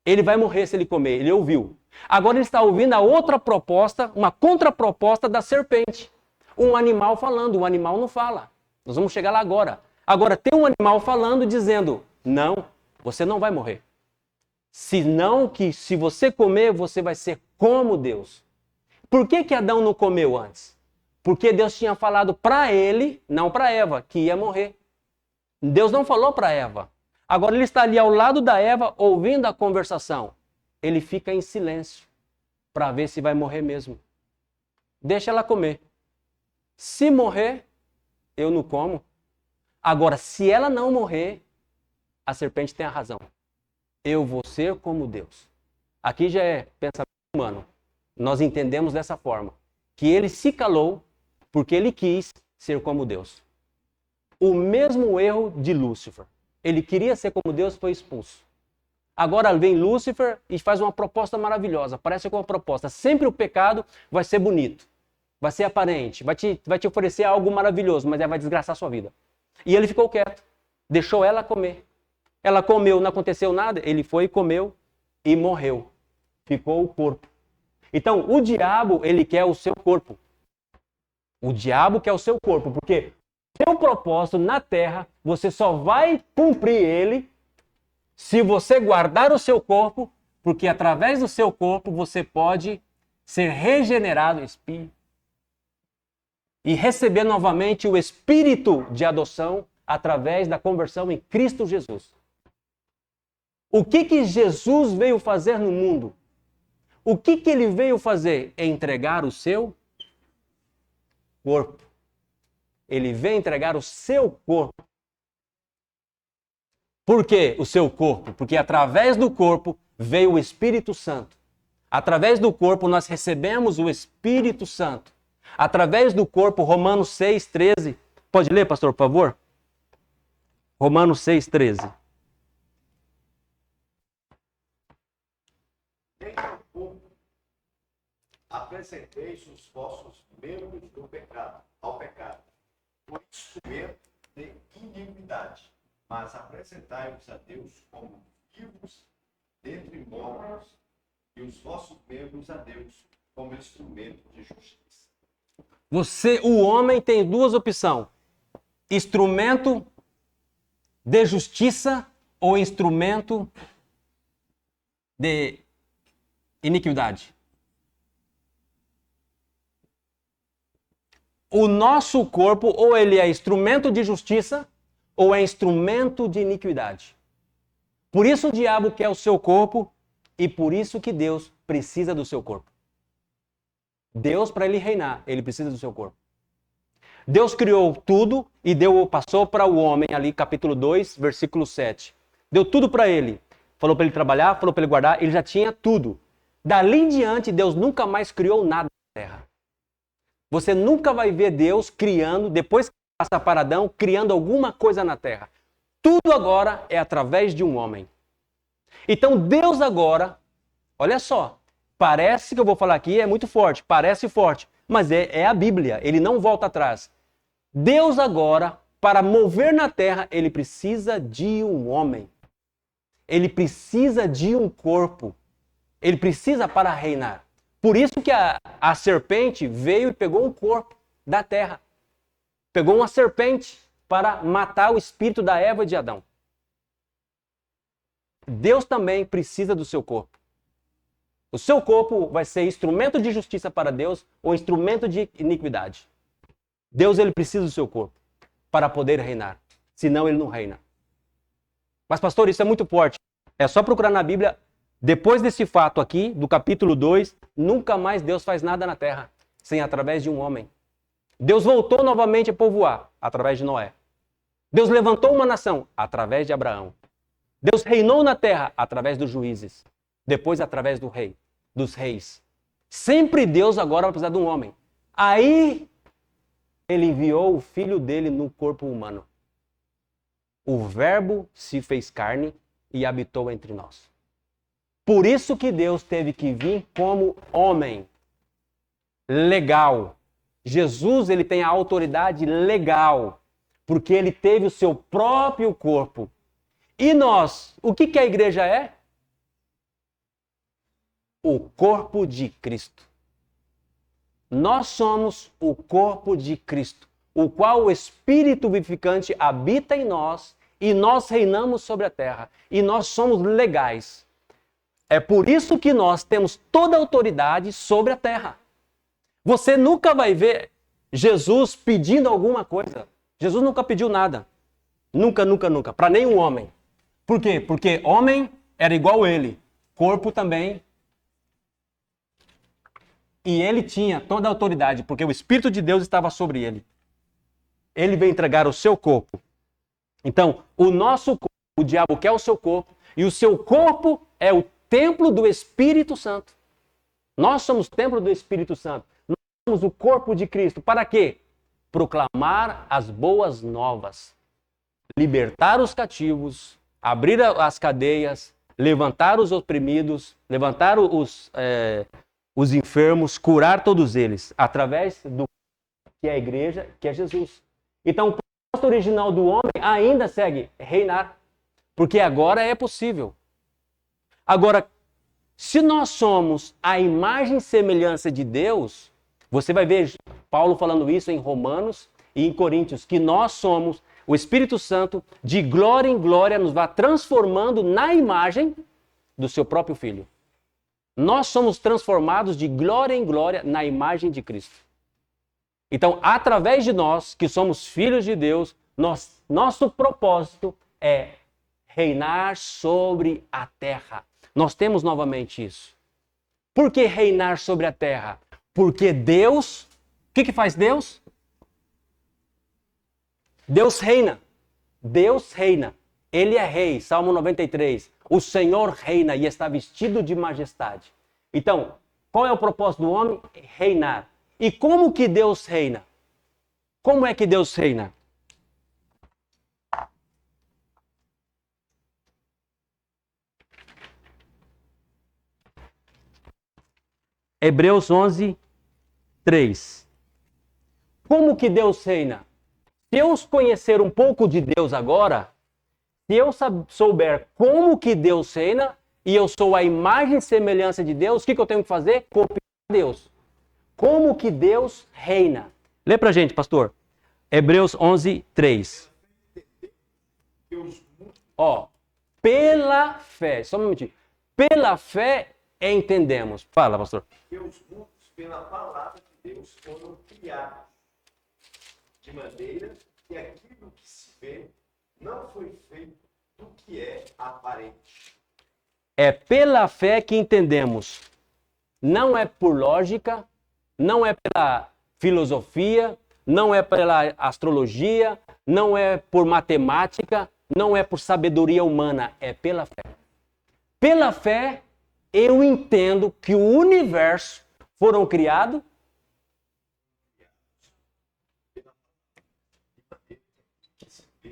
ele vai morrer se ele comer, ele ouviu. Agora ele está ouvindo a outra proposta, uma contraproposta da serpente. Um animal falando, o animal não fala. Nós vamos chegar lá agora. Agora tem um animal falando, dizendo, não, você não vai morrer. Senão que se você comer, você vai ser como Deus. Por que Adão não comeu antes? Porque Deus tinha falado para ele, não para Eva, que ia morrer. Deus não falou para Eva. Agora ele está ali ao lado da Eva, ouvindo a conversação. Ele fica em silêncio para ver se vai morrer mesmo. Deixa ela comer. Se morrer, eu não como. Agora, se ela não morrer, a serpente tem a razão. Eu vou ser como Deus. Aqui já é pensamento humano. Nós entendemos dessa forma. Que ele se calou porque ele quis ser como Deus. O mesmo erro de Lúcifer. Ele queria ser como Deus, foi expulso. Agora vem Lúcifer e faz uma proposta maravilhosa. Parece com uma proposta. Sempre o pecado vai ser bonito. Vai ser aparente. Vai te oferecer algo maravilhoso, mas vai desgraçar a sua vida. E ele ficou quieto. Deixou ela comer. Ela comeu, não aconteceu nada. Ele foi, comeu e morreu. Ficou o corpo. Então, o diabo, ele quer o seu corpo. O diabo quer o seu corpo, porque o seu propósito na terra, você só vai cumprir ele se você guardar o seu corpo, porque através do seu corpo você pode ser regenerado e receber novamente o espírito de adoção através da conversão em Cristo Jesus. O que Jesus veio fazer no mundo? O que ele veio fazer? Entregar o seu corpo. Ele veio entregar o seu corpo. Por que o seu corpo? Porque através do corpo veio o Espírito Santo. Através do corpo nós recebemos o Espírito Santo. Através do corpo, Romanos 6,13. Pode ler, pastor, por favor? Romanos 6,13. Apresenteis os vossos membros ao pecado, por instrumento de iniquidade, mas apresentai-vos a Deus como vivos dentre mortos, e os vossos membros a Deus como instrumento de justiça. O homem tem duas opções: instrumento de justiça ou instrumento de iniquidade? O nosso corpo, ou ele é instrumento de justiça, ou é instrumento de iniquidade. Por isso o diabo quer o seu corpo, e por isso que Deus precisa do seu corpo. Deus, para ele reinar, ele precisa do seu corpo. Deus criou tudo e passou para o homem, ali capítulo 2, versículo 7. Deu tudo para ele. Falou para ele trabalhar, falou para ele guardar, ele já tinha tudo. Dali em diante, Deus nunca mais criou nada na terra. Você nunca vai ver Deus criando, depois que passa para Adão, criando alguma coisa na terra. Tudo agora é através de um homem. Então Deus agora, olha só, parece que eu vou falar aqui, é muito forte, parece forte, mas é a Bíblia, ele não volta atrás. Deus agora, para mover na terra, ele precisa de um homem. Ele precisa de um corpo. Ele precisa para reinar. Por isso que a serpente veio e pegou um corpo da terra. Pegou uma serpente para matar o espírito da Eva e de Adão. Deus também precisa do seu corpo. O seu corpo vai ser instrumento de justiça para Deus ou instrumento de iniquidade. Deus, ele precisa do seu corpo para poder reinar. Senão ele não reina. Mas pastor, isso é muito forte. É só procurar na Bíblia. Depois desse fato aqui, do capítulo 2, nunca mais Deus faz nada na terra, sem através de um homem. Deus voltou novamente a povoar, através de Noé. Deus levantou uma nação, através de Abraão. Deus reinou na terra, através dos juízes. Depois, através dos reis. Sempre Deus agora vai precisar de um homem. Aí, ele enviou o filho dele no corpo humano. O verbo se fez carne e habitou entre nós. Por isso que Deus teve que vir como homem legal. Jesus, ele tem a autoridade legal, porque ele teve o seu próprio corpo. E nós, o que a igreja é? O corpo de Cristo. Nós somos o corpo de Cristo, o qual o Espírito vivificante habita em nós e nós reinamos sobre a terra. E nós somos legais. É por isso que nós temos toda a autoridade sobre a terra. Você nunca vai ver Jesus pedindo alguma coisa. Jesus nunca pediu nada. Nunca, nunca, nunca. Para nenhum homem. Por quê? Porque homem era igual ele. Corpo também. E ele tinha toda a autoridade, porque o Espírito de Deus estava sobre ele. Ele veio entregar o seu corpo. Então, o nosso corpo, o diabo quer o seu corpo, e o seu corpo é o templo do Espírito Santo. Nós somos templo do Espírito Santo. Nós somos o corpo de Cristo. Para quê? Proclamar as boas novas. Libertar os cativos, abrir as cadeias, levantar os oprimidos, levantar os enfermos, curar todos eles, através do que é a igreja, que é Jesus. Então, o propósito original do homem ainda segue reinar, porque agora é possível. Agora, se nós somos a imagem e semelhança de Deus, você vai ver Paulo falando isso em Romanos e em Coríntios, que nós somos, o Espírito Santo, de glória em glória, nos vai transformando na imagem do seu próprio Filho. Nós somos transformados de glória em glória na imagem de Cristo. Então, através de nós, que somos filhos de Deus, nosso propósito é reinar sobre a terra. Nós temos novamente isso. Por que reinar sobre a terra? Porque Deus, o que faz Deus? Deus reina. Deus reina. Ele é rei. Salmo 93. O Senhor reina e está vestido de majestade. Então, qual é o propósito do homem? Reinar. E como que Deus reina? Como é que Deus reina? Hebreus 11, 3. Como que Deus reina? Se eu conhecer um pouco de Deus agora, se eu souber como que Deus reina, e eu sou a imagem e semelhança de Deus, o que eu tenho que fazer? Copiar Deus. Como que Deus reina? Lê pra gente, pastor. Hebreus 11, 3. Ó, pela fé, só um momentinho. Pela fé entendemos. Fala, pastor. Que os mundos, pela palavra de Deus, foram criados, de maneira que aquilo que se vê não foi feito do que é aparente. É pela fé que entendemos. Não é por lógica, não é pela filosofia, não é pela astrologia, não é por matemática, não é por sabedoria humana, é pela fé. Pela fé, eu entendo que o universo foram criados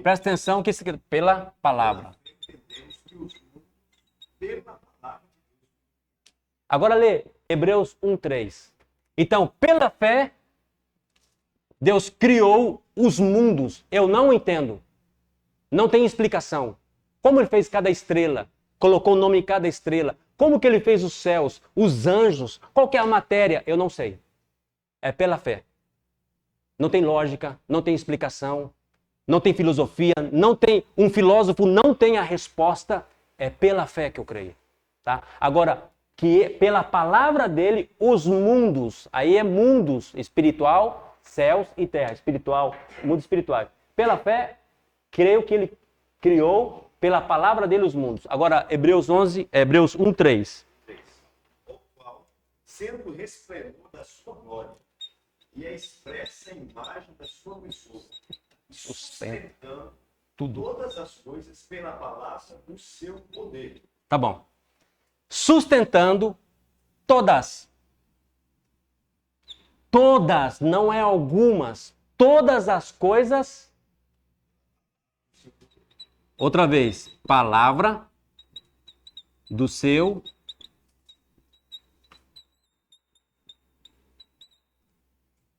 presta atenção que isso aqui, pela palavra. Entendemos que os mundos, pela palavra de Deus. Agora lê Hebreus 1:3. Então, pela fé, Deus criou os mundos. Eu não entendo. Não tem explicação. Como ele fez cada estrela? Colocou o nome em cada estrela. Como que ele fez os céus, os anjos? Qual que é a matéria? Eu não sei. É pela fé. Não tem lógica, não tem explicação, não tem filosofia, não tem um filósofo, não tem a resposta. É pela fé que eu creio. Tá? Agora, que pela palavra dele, os mundos, aí é mundos espiritual, céus e terra, espiritual, mundos espirituais. Pela fé, creio que ele criou pela palavra dele os mundos. Agora, Hebreus 1:3. O qual, sendo o resplendor da sua glória e a expressa imagem da sua pessoa, e sustentando tudo. todas as coisas pela palavra do seu poder. Tá bom. Sustentando todas. Todas, não é algumas. Todas as coisas. Outra vez, palavra do seu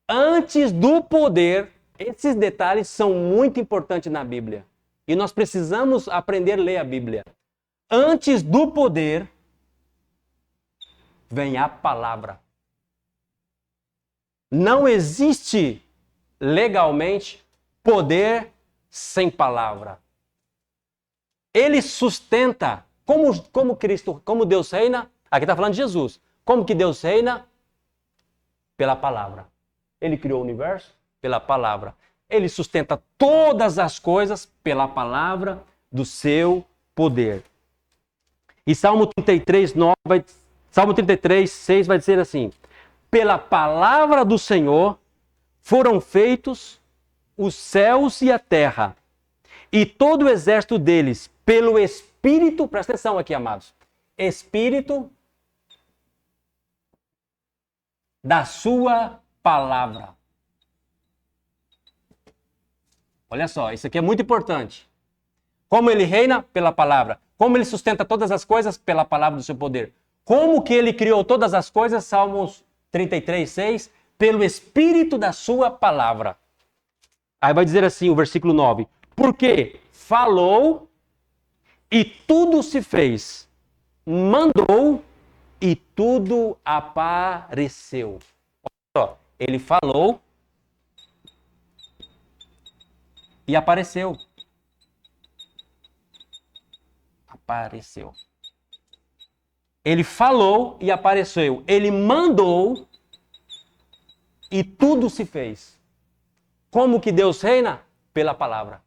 antes do poder. Esses detalhes são muito importantes na Bíblia. E nós precisamos aprender a ler a Bíblia. Antes do poder, vem a palavra. Não existe legalmente poder sem palavra. Ele sustenta. Como Cristo, como Deus reina? Aqui está falando de Jesus. Como que Deus reina? Pela palavra. Ele criou o universo pela palavra. Ele sustenta todas as coisas pela palavra do seu poder. E Salmo 33:6 vai dizer assim: pela palavra do Senhor foram feitos os céus e a terra, e todo o exército deles, pelo Espírito, presta atenção aqui, amados, Espírito da sua palavra. Olha só, isso aqui é muito importante. Como ele reina? Pela palavra. Como ele sustenta todas as coisas? Pela palavra do seu poder. Como que ele criou todas as coisas? Salmos 33:6. Pelo Espírito da sua palavra. Aí vai dizer assim o versículo 9. Porque falou e tudo se fez. Mandou e tudo apareceu. Olha só, ele falou e apareceu. Apareceu. Ele falou e apareceu. Ele mandou e tudo se fez. Como que Deus reina? Pela palavra.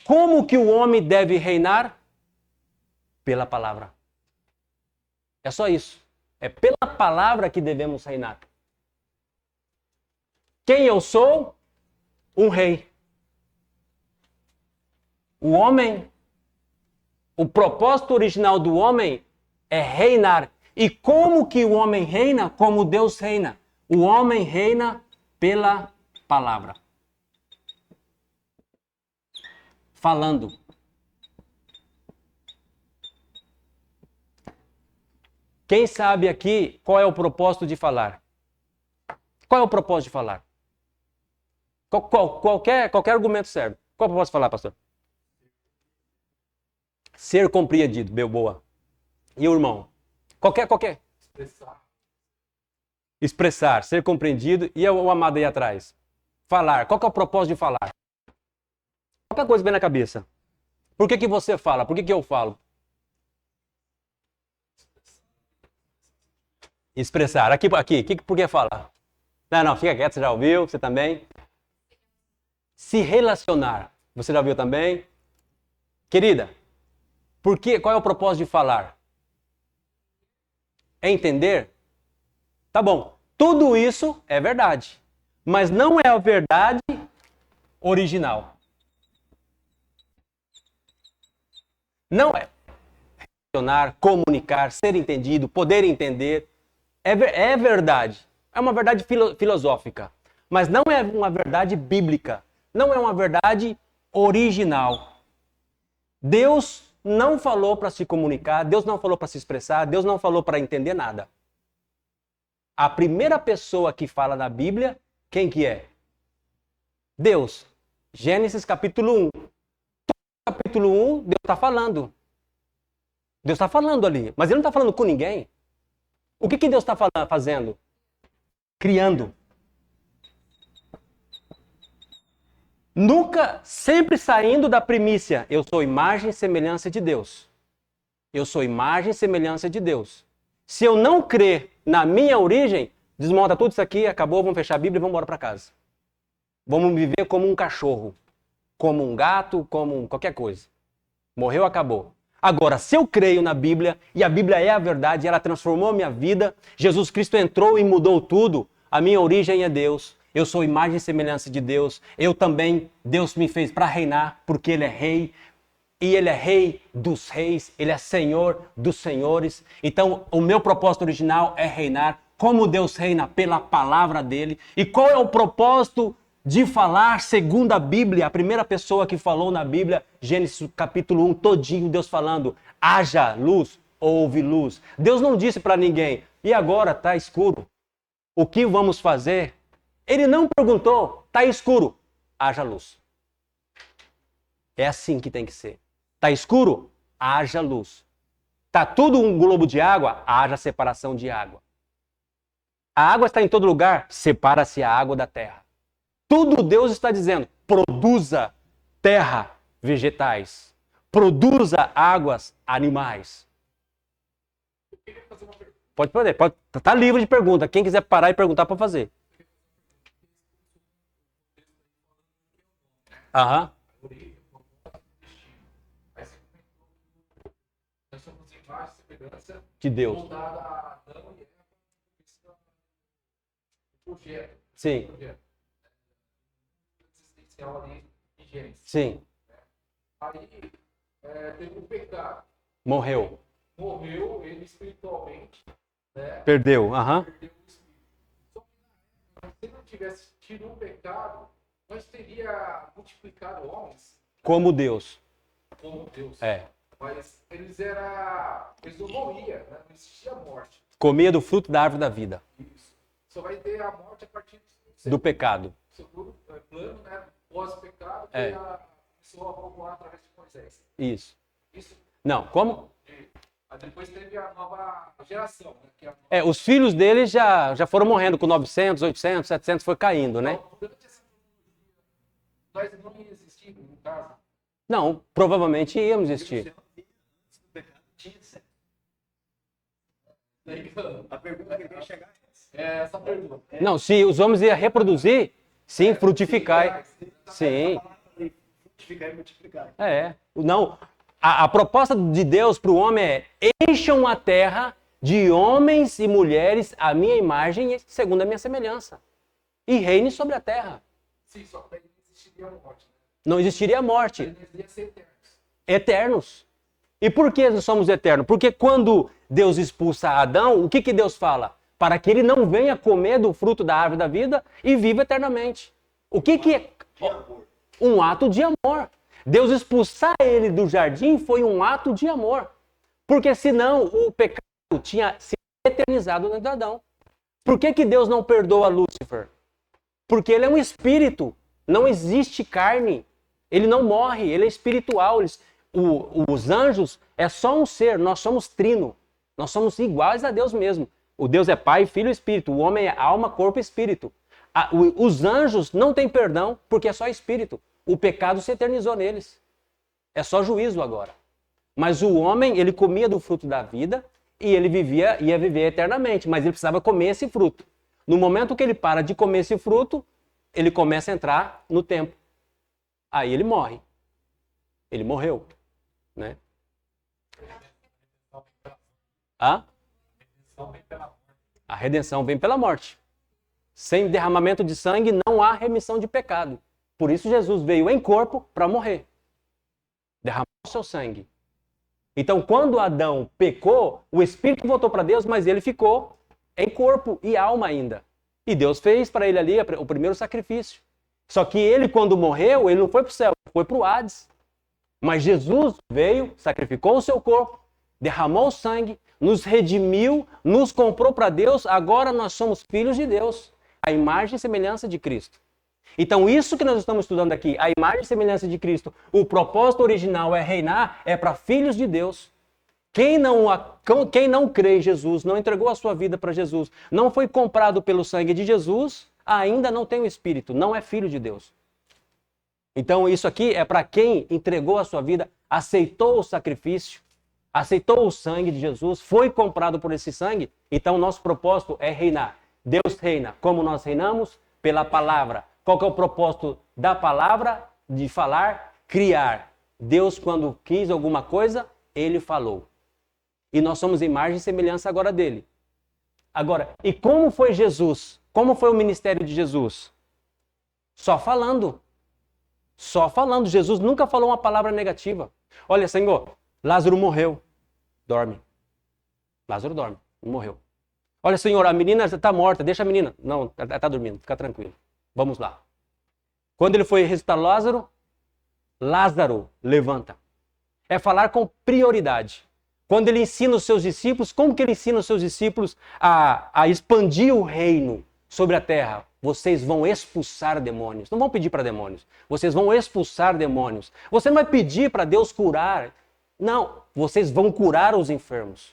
Como que o homem deve reinar? Pela palavra. É só isso. É pela palavra que devemos reinar. Quem eu sou? Um rei. O homem, o propósito original do homem é reinar. E como que o homem reina? Como Deus reina. O homem reina pela palavra. Falando. Quem sabe aqui qual é o propósito de falar? Qual é o propósito de falar? Qualquer argumento serve. Qual é o propósito de falar, pastor? Ser compreendido, meu boa. E o irmão? Qualquer. Expressar, ser compreendido. E o amado aí atrás? Falar. Qual que é o propósito de falar? Qualquer coisa que vem na cabeça. Por que você fala? Por que eu falo? Expressar. Aqui, por que falar? Não, fica quieto, você já ouviu, você também. Se relacionar. Você já ouviu também? Querida, qual é o propósito de falar? É entender? Tá bom. Tudo isso é verdade. Mas não é a verdade original. Não é. Relacionar, comunicar, ser entendido, poder entender. É verdade. É uma verdade filosófica. Mas não é uma verdade bíblica. Não é uma verdade original. Deus não falou para se comunicar, Deus não falou para se expressar, Deus não falou para entender nada. A primeira pessoa que fala na Bíblia, quem que é? Deus. Gênesis capítulo 1. Capítulo 1, Deus está falando. Deus está falando ali, mas Ele não está falando com ninguém. O que Deus está fazendo? Criando. Nunca, sempre saindo da primícia. Eu sou imagem e semelhança de Deus. Eu sou imagem e semelhança de Deus. Se eu não crer na minha origem, desmonta tudo isso aqui, acabou, vamos fechar a Bíblia e vamos embora para casa. Vamos viver como um cachorro, como um gato, como qualquer coisa. Morreu, acabou. Agora, se eu creio na Bíblia, e a Bíblia é a verdade, ela transformou a minha vida, Jesus Cristo entrou e mudou tudo, a minha origem é Deus, eu sou imagem e semelhança de Deus, eu também, Deus me fez para reinar, porque Ele é rei, e Ele é rei dos reis, Ele é senhor dos senhores. Então, o meu propósito original é reinar, como Deus reina pela palavra dEle. E qual é o propósito de falar segundo a Bíblia? A primeira pessoa que falou na Bíblia, Gênesis capítulo 1, todinho, Deus falando, haja luz, houve luz. Deus não disse para ninguém, e agora está escuro, o que vamos fazer? Ele não perguntou, está escuro, haja luz. É assim que tem que ser. Está escuro? Haja luz. Está tudo um globo de água? Haja separação de água. A água está em todo lugar? Separa-se a água da terra. Tudo Deus está dizendo, produza terra, vegetais. Produza águas, animais. Pode fazer, tá livre de pergunta. Quem quiser parar e perguntar, pode fazer. Aham. De Deus. Sim. Sim. Aí teve um pecado. Morreu. Morreu ele espiritualmente, né? Perdeu. Aham. Perdeu o espírito. Só que se não tivesse tido um pecado, nós teria multiplicado homens Como Deus. como Deus. É. Mas eles não morriam, né? Não existia morte. Comia do fruto da árvore da vida. Isso. Só vai ter a morte a partir Do pecado. segundo plano, né? Pós-pecado, que É. a pessoa popular através de Moisés. Isso. Isso. Não, como? Aí depois teve a nova geração, né? Que é a Os filhos dele já foram morrendo com 900, 800, 700, foi caindo, né? durante essa nós não ia existir, no caso. Não, provavelmente íamos existir. Antes do pecado tinha certo. A pergunta que quer chegar é é essa pergunta. Não, se os homens iam reproduzir, sim, frutificar. Sim, frutificar e multiplicar. Não, a proposta de Deus para o homem é: encham a terra de homens e mulheres à minha imagem, segundo a minha semelhança, e reine sobre a terra. Sim, só que daí não existiria morte. Né? Não existiria morte. Eles iam ser eternos. Eternos. E por que nós somos eternos? Porque quando Deus expulsa Adão, o que Deus fala? Para que ele não venha comer do fruto da árvore da vida e viva eternamente. O que é? Um ato de amor. Deus expulsar ele do jardim foi um ato de amor. Porque senão o pecado tinha se eternizado dentro de Adão. Por que Deus não perdoa Lúcifer? Porque ele é um espírito. Não existe carne. Ele não morre, ele é espiritual. Os anjos é só um ser, nós somos trino. Nós somos iguais a Deus mesmo. O Deus é Pai, Filho e Espírito. O homem é alma, corpo e espírito. Os anjos não têm perdão porque é só espírito. O pecado se eternizou neles. É só juízo agora. Mas o homem, ele comia do fruto da vida e ele ia viver eternamente, mas ele precisava comer esse fruto. No momento que ele para de comer esse fruto, ele começa a entrar no tempo. Aí ele morre. Ele morreu, né? A redenção vem pela morte. Sem derramamento de sangue não há remissão de pecado. Por isso Jesus veio em corpo para morrer. Derramou o seu sangue. Então, quando Adão pecou, o espírito voltou para Deus, mas ele ficou em corpo e alma ainda. E Deus fez para ele ali o primeiro sacrifício. Só que ele, quando morreu, ele não foi para o céu, foi para o Hades. Mas Jesus veio, sacrificou o seu corpo, derramou o sangue, nos redimiu, nos comprou para Deus, agora nós somos filhos de Deus, a imagem e semelhança de Cristo. Então isso que nós estamos estudando aqui, a imagem e semelhança de Cristo, o propósito original é reinar, é para filhos de Deus. Quem não crê em Jesus, não entregou a sua vida para Jesus, não foi comprado pelo sangue de Jesus, ainda não tem o Espírito, não é filho de Deus. Então isso aqui é para quem entregou a sua vida, aceitou o sacrifício, aceitou o sangue de Jesus, foi comprado por esse sangue, então nosso propósito é reinar. Deus reina. Como nós reinamos? Pela palavra. Qual que é o propósito da palavra? De falar, criar. Deus, quando quis alguma coisa, ele falou. E nós somos imagem e semelhança agora dele. Agora, e como foi Jesus? Como foi o ministério de Jesus? Só falando. Só falando. Jesus nunca falou uma palavra negativa. Olha, Senhor, Lázaro morreu. Dorme. Lázaro dorme. Não morreu. Olha, Senhor, a menina está morta. Deixa a menina. Não, ela está dormindo. Fica tranquilo. Vamos lá. Quando ele foi ressuscitar Lázaro, Lázaro levanta. É falar com prioridade. Quando ele ensina os seus discípulos, como que ele ensina os seus discípulos a expandir o reino sobre a terra? Vocês vão expulsar demônios. Não vão pedir para demônios. Vocês vão expulsar demônios. Você não vai pedir para Deus curar. Não, vocês vão curar os enfermos.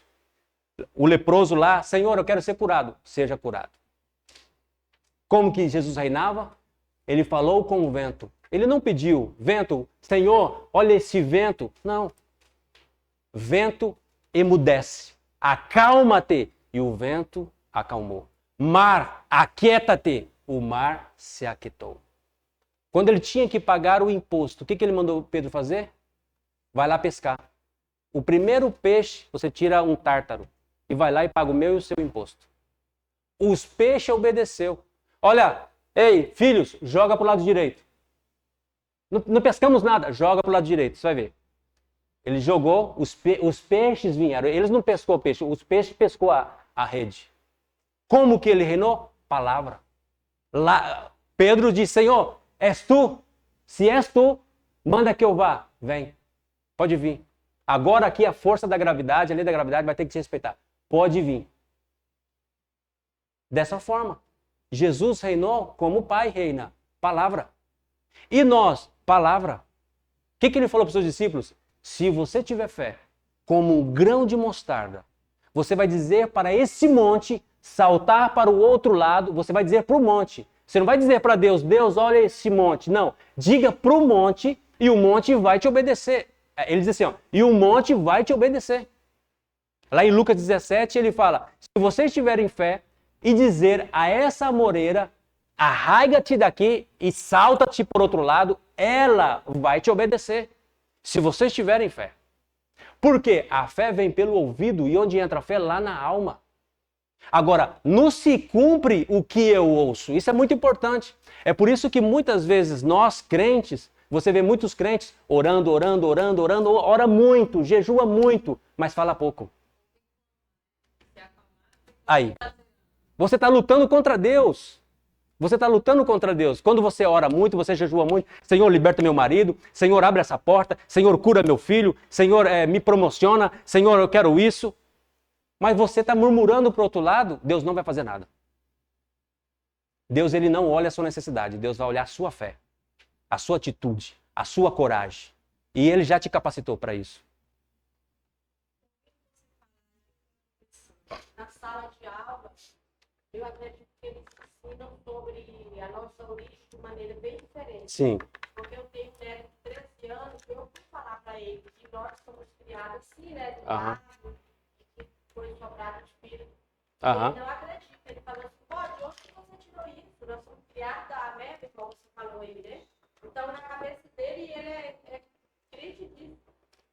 O leproso lá, Senhor, eu quero ser curado. Seja curado. Como que Jesus reinava? Ele falou com o vento. Ele não pediu, vento, Senhor, olha esse vento. Não. Vento emudece. Acalma-te. E o vento acalmou. Mar, aquieta-te. O mar se aquietou. Quando ele tinha que pagar o imposto, o que ele mandou Pedro fazer? Vai lá pescar. O primeiro peixe, você tira um tártaro. E vai lá e paga o meu e o seu imposto. Os peixes obedeceu. Olha, ei, filhos, joga para o lado direito. Não pescamos nada, joga para o lado direito, você vai ver. Ele jogou, os peixes vieram. Eles não pescou peixe, os peixes pescou a rede. Como que ele reinou? Palavra. Lá, Pedro disse, Senhor, és tu? Se és tu, manda que eu vá. Vem, pode vir. Agora aqui a força da gravidade, a lei da gravidade vai ter que te respeitar. Pode vir. Dessa forma. Jesus reinou como o Pai reina. Palavra. E nós, palavra. O que ele falou para os seus discípulos? Se você tiver fé, como um grão de mostarda, você vai dizer para esse monte saltar para o outro lado, você vai dizer para o monte. Você não vai dizer para Deus, Deus, olha esse monte. Não, diga para o monte e o monte vai te obedecer. Ele diz assim, ó, e o monte vai te obedecer. Lá em Lucas 17 ele fala, se vocês tiverem fé e dizer a essa amoreira, arraiga-te daqui e salta-te por outro lado, ela vai te obedecer. Se vocês tiverem fé. Porque a fé vem pelo ouvido e onde entra a fé? Lá na alma. Agora, não se cumpre o que eu ouço. Isso é muito importante. É por isso que muitas vezes nós crentes, você vê muitos crentes orando, ora muito, jejua muito, mas fala pouco. Aí, você está lutando contra Deus. Você está lutando contra Deus. Quando você ora muito, você jejua muito, Senhor, liberta meu marido, Senhor, abre essa porta, Senhor, cura meu filho, Senhor, me promociona, Senhor, eu quero isso. Mas você está murmurando para o outro lado, Deus não vai fazer nada. Deus, ele não olha a sua necessidade, Deus vai olhar a sua fé, a sua atitude, a sua coragem. E ele já te capacitou para isso. Na sala de aula, eu acredito que eles ensinam sobre a nossa origem de maneira bem diferente. Sim. Porque eu tenho um neto de 13 anos e eu fui falar para para ele que nós somos criados assim, né? Do Aham. lado, que foi sobrado de espírito. Aham. Ele não acredita. Ele falou assim, pô, de onde que você tirou isso? Nós somos criados da América, como você falou aí, né? Então, na cabeça dele, ele é crente disso.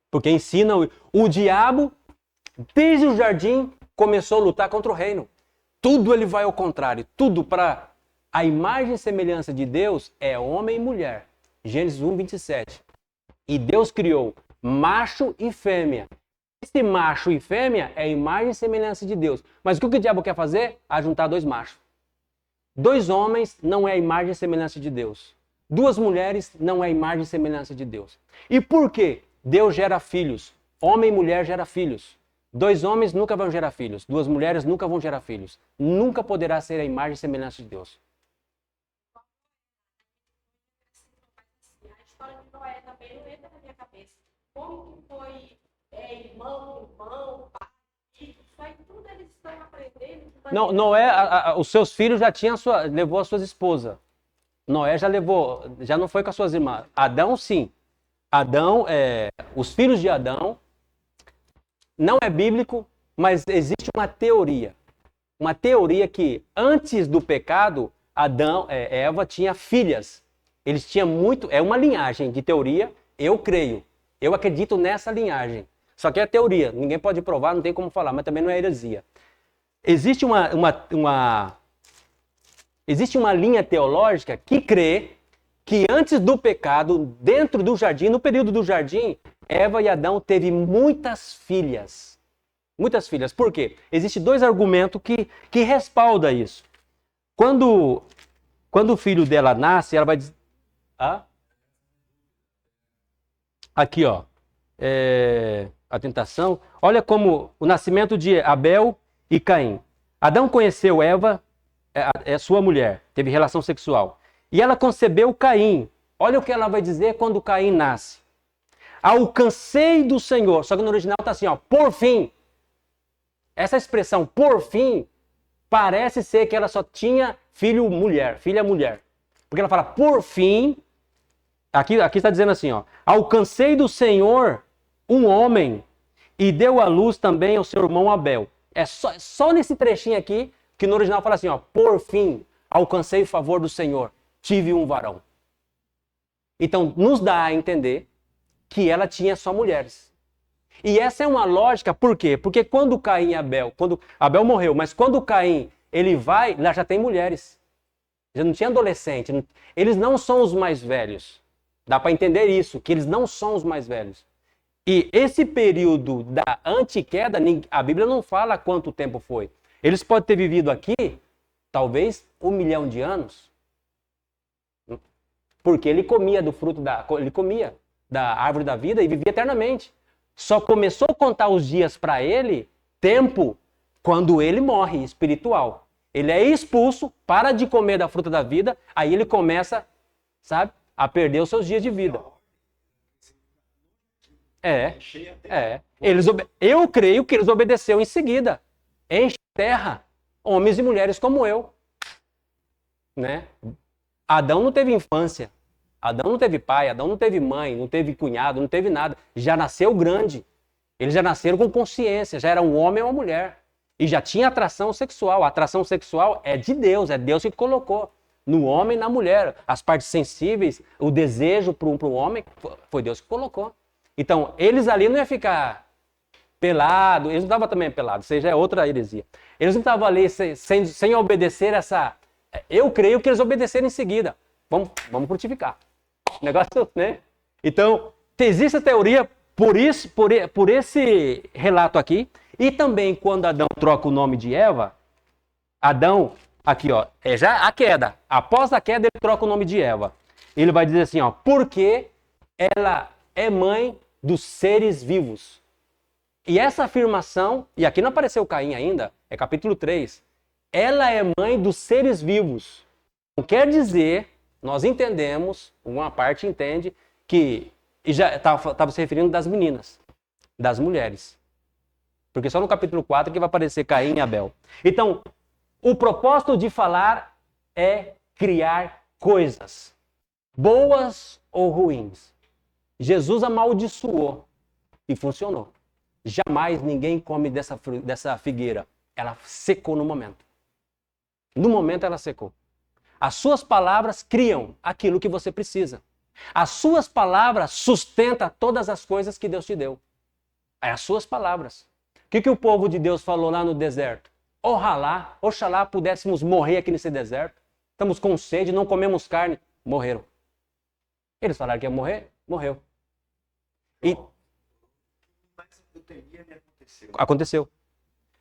Porque ensina o diabo, desde o jardim, começou a lutar contra o reino. Tudo ele vai ao contrário. Tudo para a imagem e semelhança de Deus é homem e mulher. Gênesis 1, 27. E Deus criou macho e fêmea. Esse macho e fêmea é a imagem e semelhança de Deus. Mas o que o diabo quer fazer? Ajuntar dois machos. Dois homens não é a imagem e semelhança de Deus. Duas mulheres não é a imagem e semelhança de Deus. E por quê? Deus gera filhos. Homem e mulher gera filhos. Dois homens nunca vão gerar filhos. Duas mulheres nunca vão gerar filhos. Nunca poderá ser a imagem e semelhança de Deus. A história de Noé também não entra na minha cabeça. Como que foi irmão, pai, filho, isso aí tudo eles estão aprendendo. Não, Noé, os seus filhos já tinham levou as suas esposas. Noé já levou, já não foi com as suas irmãs. Adão, sim. Adão, os filhos de Adão, não é bíblico, mas existe uma teoria. Uma teoria que antes do pecado, Eva tinha filhas. Eles tinham muito, é uma linhagem de teoria, eu creio. Eu acredito nessa linhagem. Só que é teoria, ninguém pode provar, não tem como falar, mas também não é heresia. Existe existe uma linha teológica que crê que antes do pecado, dentro do jardim, no período do jardim, Eva e Adão teve muitas filhas. Muitas filhas. Por quê? Existem dois argumentos que respaldam isso. Quando o filho dela nasce, ela vai dizer... Aqui, ó. A tentação. Olha como o nascimento de Abel e Caim. Adão conheceu Eva, sua mulher, teve relação sexual. E ela concebeu Caim. Olha o que ela vai dizer quando Caim nasce. Alcancei do Senhor. Só que no original está assim, ó, por fim. Essa expressão, por fim, parece ser que ela só tinha filha mulher. Porque ela fala, por fim, aqui está dizendo assim, ó, alcancei do Senhor um homem e deu à luz também ao seu irmão Abel. É só nesse trechinho aqui que no original fala assim, ó, por fim, alcancei o favor do Senhor, tive um varão. Então, nos dá a entender que ela tinha só mulheres. E essa é uma lógica, por quê? Porque quando Abel morreu, mas quando Caim, ele vai, lá já tem mulheres. Já não tinha adolescente. Eles não são os mais velhos. Dá para entender isso, que eles não são os mais velhos. E esse período da antiqueda, a Bíblia não fala quanto tempo foi. Eles podem ter vivido aqui, talvez, 1 milhão de anos. Porque ele comia do fruto ele comia da árvore da vida e vivia eternamente. Só começou a contar os dias para ele, tempo, quando ele morre, espiritual. Ele é expulso, para de comer da fruta da vida, aí ele começa, sabe, a perder os seus dias de vida. Eu creio que eles obedeceram em seguida. Enche a terra, homens e mulheres como eu. Né? Adão não teve infância. Adão não teve pai, Adão não teve mãe, não teve cunhado, não teve nada. Já nasceu grande. Eles já nasceram com consciência, já era um homem ou uma mulher. E já tinha atração sexual. A atração sexual é de Deus, é Deus que colocou. No homem e na mulher. As partes sensíveis, o desejo para um homem, foi Deus que colocou. Então, eles ali não iam ficar pelados, eles não estavam também pelados, isso aí já é outra heresia. Eles não estavam ali sem obedecer essa... Eu creio que eles obedeceram em seguida. Vamos frutificar. Negócio, né? Então, existe a teoria por esse relato aqui. E também quando Adão troca o nome de Eva, Adão, aqui ó, já a queda. Após a queda ele troca o nome de Eva. Ele vai dizer assim, ó, porque ela é mãe dos seres vivos. E essa afirmação, e aqui não apareceu Caim ainda, é capítulo 3. Ela é mãe dos seres vivos. Não quer dizer... Nós entendemos, uma parte entende, que e já estava se referindo das meninas, das mulheres. Porque só no capítulo 4 que vai aparecer Caim e Abel. Então, o propósito de falar é criar coisas, boas ou ruins. Jesus amaldiçoou e funcionou. Jamais ninguém come dessa figueira. Ela secou no momento. No momento ela secou. As suas palavras criam aquilo que você precisa. As suas palavras sustentam todas as coisas que Deus te deu. É as suas palavras. O que o povo de Deus falou lá no deserto? Oxalá pudéssemos morrer aqui nesse deserto. Estamos com sede, não comemos carne. Morreram. Eles falaram que ia morrer, morreu. E Mas eu teria de acontecer. aconteceu.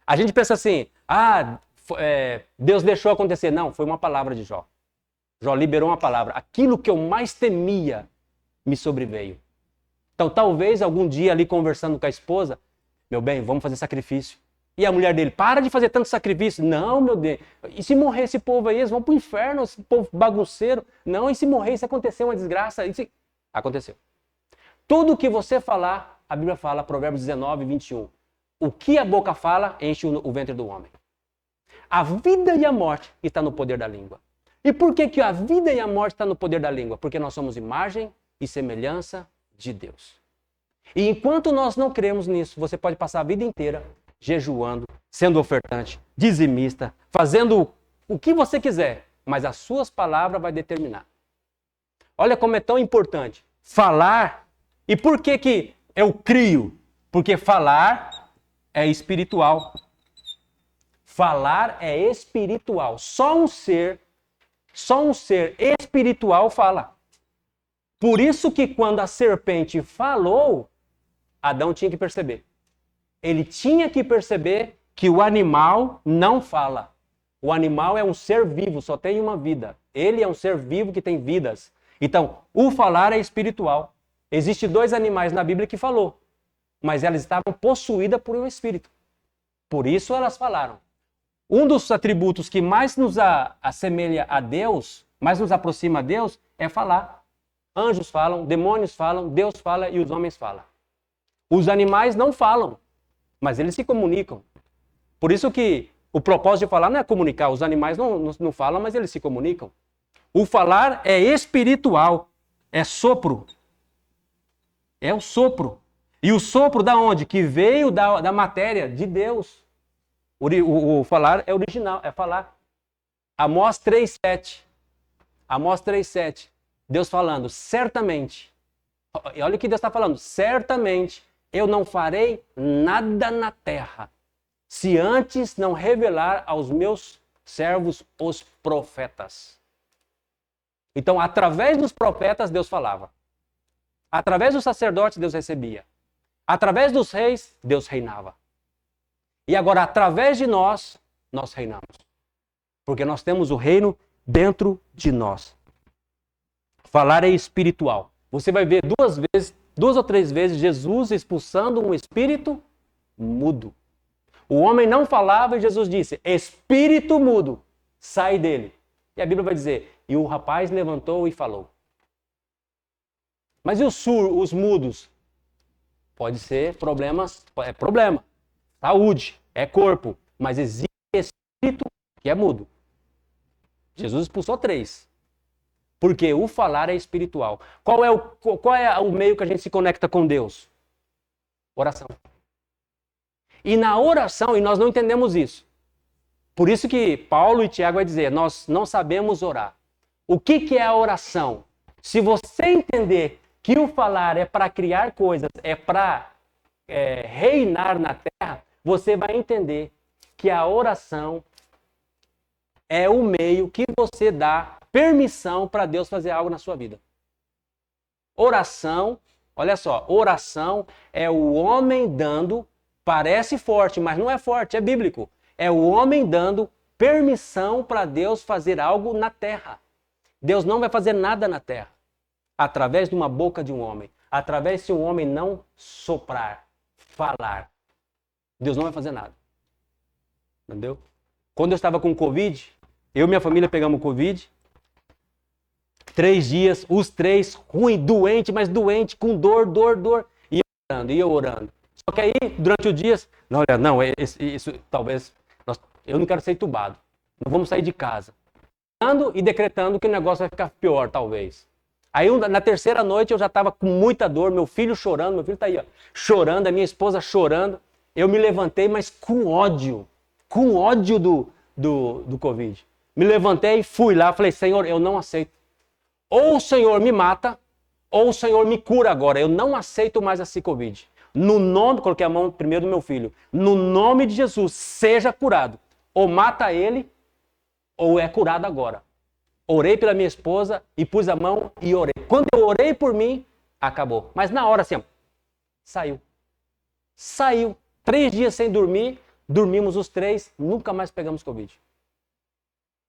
A gente pensa assim, Deus deixou acontecer. Não, foi uma palavra de Jó. Jó liberou uma palavra. Aquilo que eu mais temia me sobreveio. Então, talvez algum dia ali conversando com a esposa, meu bem, vamos fazer sacrifício. E a mulher dele, para de fazer tanto sacrifício. Não, meu Deus. E se morrer esse povo aí, eles vão pro inferno, esse povo bagunceiro. Não, e se morrer, se acontecer uma desgraça? Aconteceu. Tudo que você falar, a Bíblia fala, Provérbios 19, 21. O que a boca fala, enche o ventre do homem. A vida e a morte está no poder da língua. E por que a vida e a morte estão no poder da língua? Porque nós somos imagem e semelhança de Deus. E enquanto nós não cremos nisso, você pode passar a vida inteira jejuando, sendo ofertante, dizimista, fazendo o que você quiser, mas as suas palavras vai determinar. Olha como é tão importante falar. E por que eu crio? Porque falar é espiritual. Falar é espiritual. Só um ser espiritual fala. Por isso que quando a serpente falou, Adão tinha que perceber. Ele tinha que perceber que o animal não fala. O animal é um ser vivo, só tem uma vida. Ele é um ser vivo que tem vidas. Então, o falar é espiritual. Existem 2 animais na Bíblia que falou, mas elas estavam possuídas por um espírito. Por isso elas falaram. Um dos atributos que mais nos assemelha a Deus, mais nos aproxima a Deus, é falar. Anjos falam, demônios falam, Deus fala e os homens falam. Os animais não falam, mas eles se comunicam. Por isso que o propósito de falar não é comunicar. Os animais não falam, mas eles se comunicam. O falar é espiritual, é sopro. É o sopro. E o sopro da onde? Que veio da matéria, de Deus. O falar é original, é falar. Amós 3,7. Amós 3,7. Deus falando, certamente. Olha o que Deus está falando. Certamente eu não farei nada na terra, se antes não revelar aos meus servos os profetas. Então, através dos profetas, Deus falava. Através dos sacerdotes, Deus recebia. Através dos reis, Deus reinava. E agora, através de nós, nós reinamos. Porque nós temos o reino dentro de nós. Falar é espiritual. Você vai ver 2 ou 3 vezes Jesus expulsando um espírito mudo. O homem não falava e Jesus disse, espírito mudo, sai dele. E a Bíblia vai dizer, e o rapaz levantou e falou. Mas e os mudos? Pode ser problemas, é problema. Saúde, é corpo. Mas existe espírito que é mudo. Jesus expulsou 3. Porque o falar é espiritual. Qual é o meio que a gente se conecta com Deus? Oração. E na oração, e nós não entendemos isso. Por isso que Paulo e Tiago vai dizer, nós não sabemos orar. O que é a oração? Se você entender que o falar é para criar coisas, é para reinar na terra, você vai entender que a oração é o meio que você dá permissão para Deus fazer algo na sua vida. Oração, olha só, oração é o homem dando, parece forte, mas não é forte, é bíblico. É o homem dando permissão para Deus fazer algo na terra. Deus não vai fazer nada na terra através de uma boca de um homem, através se um homem não soprar, falar. Deus não vai fazer nada. Entendeu? Quando eu estava com Covid, eu e minha família pegamos Covid, 3 dias, os 3, ruim, doente, mas doente, com dor, e eu orando. Só que aí, durante o dia, isso talvez, eu não quero ser entubado, não vamos sair de casa. Orando e decretando que o negócio vai ficar pior, talvez. Aí na terceira noite eu já estava com muita dor, meu filho chorando, meu filho está aí, ó, chorando, a minha esposa chorando. Eu me levantei, mas com ódio do Covid. Me levantei, fui lá, falei, Senhor, eu não aceito. Ou o Senhor me mata, ou o Senhor me cura agora. Eu não aceito mais esse Covid. No nome, coloquei a mão primeiro do meu filho. No nome de Jesus, seja curado. Ou mata ele, ou é curado agora. Orei pela minha esposa e pus a mão e orei. Quando eu orei por mim, acabou. Mas na hora assim, ó, saiu. Saiu. 3 dias sem dormir, dormimos os 3, nunca mais pegamos Covid.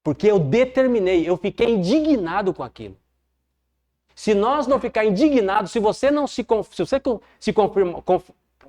Porque eu determinei, eu fiquei indignado com aquilo. Se nós não ficar indignados, se você não se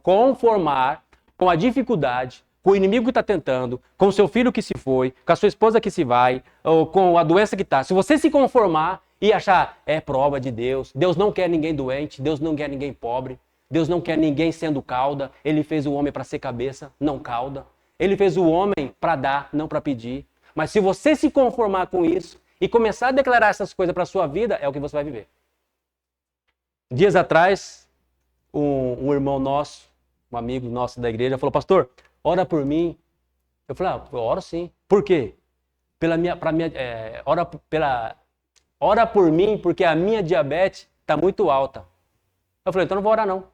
conformar com a dificuldade, com o inimigo que está tentando, com o seu filho que se foi, com a sua esposa que se vai, ou com a doença que está, se você se conformar e achar, é prova de Deus, Deus não quer ninguém doente, Deus não quer ninguém pobre, Deus não quer ninguém sendo cauda, Ele fez o homem para ser cabeça, não cauda. Ele fez o homem para dar, não para pedir. Mas se você se conformar com isso e começar a declarar essas coisas para a sua vida, é o que você vai viver. Dias atrás, um irmão nosso, um amigo nosso da igreja, falou, pastor, ora por mim. Eu falei, eu oro sim. Por quê? Ora por mim, porque a minha diabetes está muito alta. Eu falei, então não vou orar não.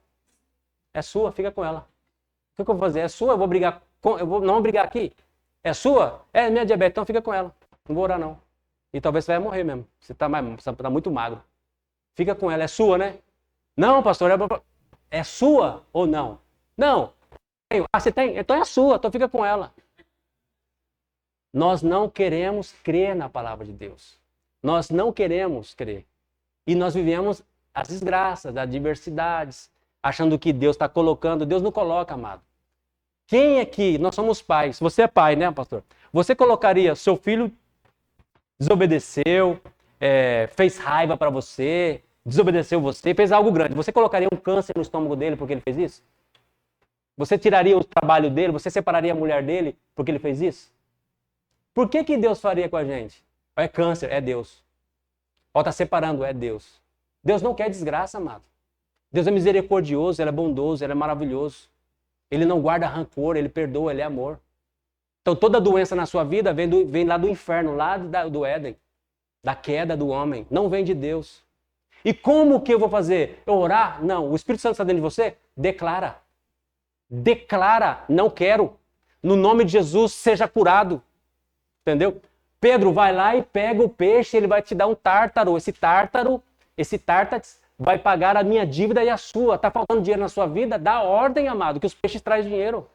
É sua, fica com ela. O que eu vou fazer? É sua, eu vou brigar. Não vou brigar aqui. É sua? É minha diabetes, então fica com ela. Não vou orar não. E talvez você vai morrer mesmo. Você está muito magro. Fica com ela, é sua, né? Não, pastor, é sua ou não? Não. Ah, você tem? Então é sua, então fica com ela. Nós não queremos crer na palavra de Deus. Nós não queremos crer. E nós vivemos as desgraças, as adversidades, achando que Deus está colocando. Deus não coloca, amado. Quem aqui, nós somos pais, você é pai, né, pastor? Você colocaria, seu filho desobedeceu, fez raiva para você, desobedeceu você, fez algo grande. Você colocaria um câncer no estômago dele porque ele fez isso? Você tiraria o trabalho dele? Você separaria a mulher dele porque ele fez isso? Por que Deus faria com a gente? É câncer, é Deus. Ó, está separando, é Deus. Deus não quer desgraça, amado. Deus é misericordioso, Ele é bondoso, Ele é maravilhoso. Ele não guarda rancor, Ele perdoa, Ele é amor. Então toda doença na sua vida vem lá do inferno, lá do Éden, da queda do homem. Não vem de Deus. E como que eu vou fazer? Eu orar? Não. O Espírito Santo está dentro de você? Declara. Declara, não quero. No nome de Jesus, seja curado. Entendeu? Pedro vai lá e pega o peixe, ele vai te dar um tártaro. Esse tártaro vai pagar a minha dívida e a sua. Está faltando dinheiro na sua vida? Dá ordem, amado, que os peixes trazem dinheiro.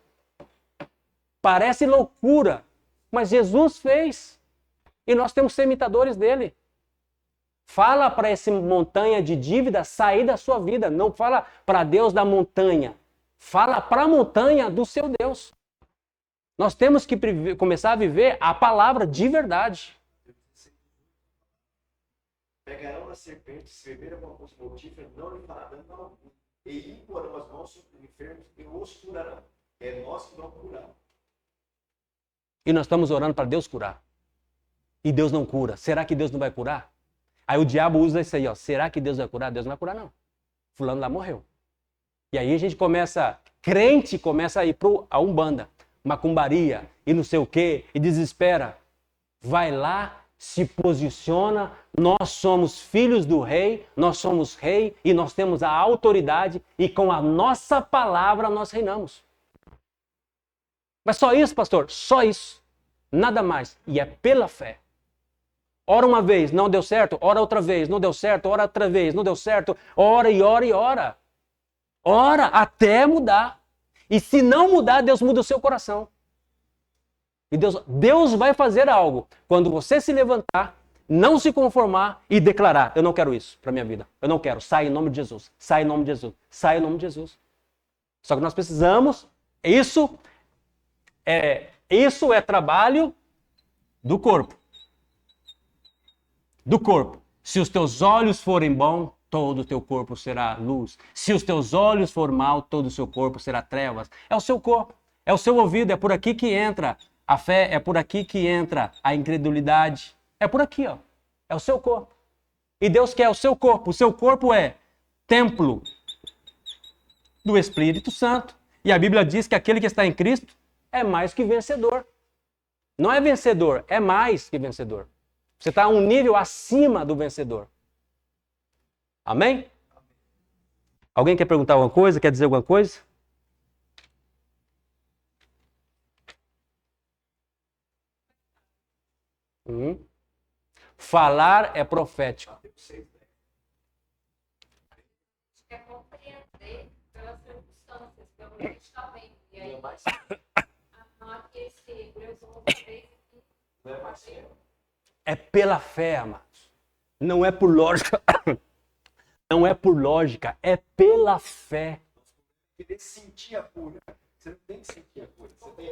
Parece loucura, mas Jesus fez. E nós temos que ser imitadores dele. Fala para essa montanha de dívida sair da sua vida. Não fala para Deus da montanha. Fala para a montanha do seu Deus. Nós temos que começar a viver a palavra de verdade. Pegarão a serpente, se beber alguma coisa mortífera, não lhe fará dano algum. E imporão as mãos sobre os enfermos e os curarão. É nós que vamos curar. E nós estamos orando para Deus curar. E Deus não cura. Será que Deus não vai curar? Aí o diabo usa isso aí, ó. Será que Deus vai curar? Deus não vai curar, não. Fulano lá morreu. E aí a gente crente começa a ir para a Umbanda, macumbaria e não sei o quê, e desespera. Vai lá, se posiciona, nós somos filhos do rei, nós somos rei e nós temos a autoridade e com a nossa palavra nós reinamos. Mas só isso, pastor? Só isso. Nada mais. E é pela fé. Ora uma vez, não deu certo. Ora outra vez, não deu certo. Ora outra vez, não deu certo. Ora e ora e ora. Ora até mudar. E se não mudar, Deus muda o seu coração. E Deus vai fazer algo. Quando você se levantar, não se conformar e declarar, eu não quero isso para minha vida. Eu não quero. Sai em nome de Jesus. Sai em nome de Jesus. Sai em nome de Jesus. Só que nós precisamos, isso é trabalho do corpo. Do corpo. Se os teus olhos forem bons, todo o teu corpo será luz. Se os teus olhos forem mal, todo o seu corpo será trevas. É o seu corpo, é o seu ouvido, é por aqui que entra a fé, é por aqui que entra a incredulidade. É por aqui, ó. É o seu corpo. E Deus quer o seu corpo. O seu corpo é templo do Espírito Santo. E a Bíblia diz que aquele que está em Cristo é mais que vencedor. Não é vencedor, é mais que vencedor. Você está a um nível acima do vencedor. Amém? Alguém quer perguntar alguma coisa? Quer dizer alguma coisa? Falar é profético. É compreender pelas circunstâncias, pelo que a gente está vendo. E aí, aqui esse Hebreus 11:3 É pela fé, amados. Não é por lógica. Não é por lógica, é pela fé. Querer sentir a cura. Você não tem que sentir a cura. Você tem que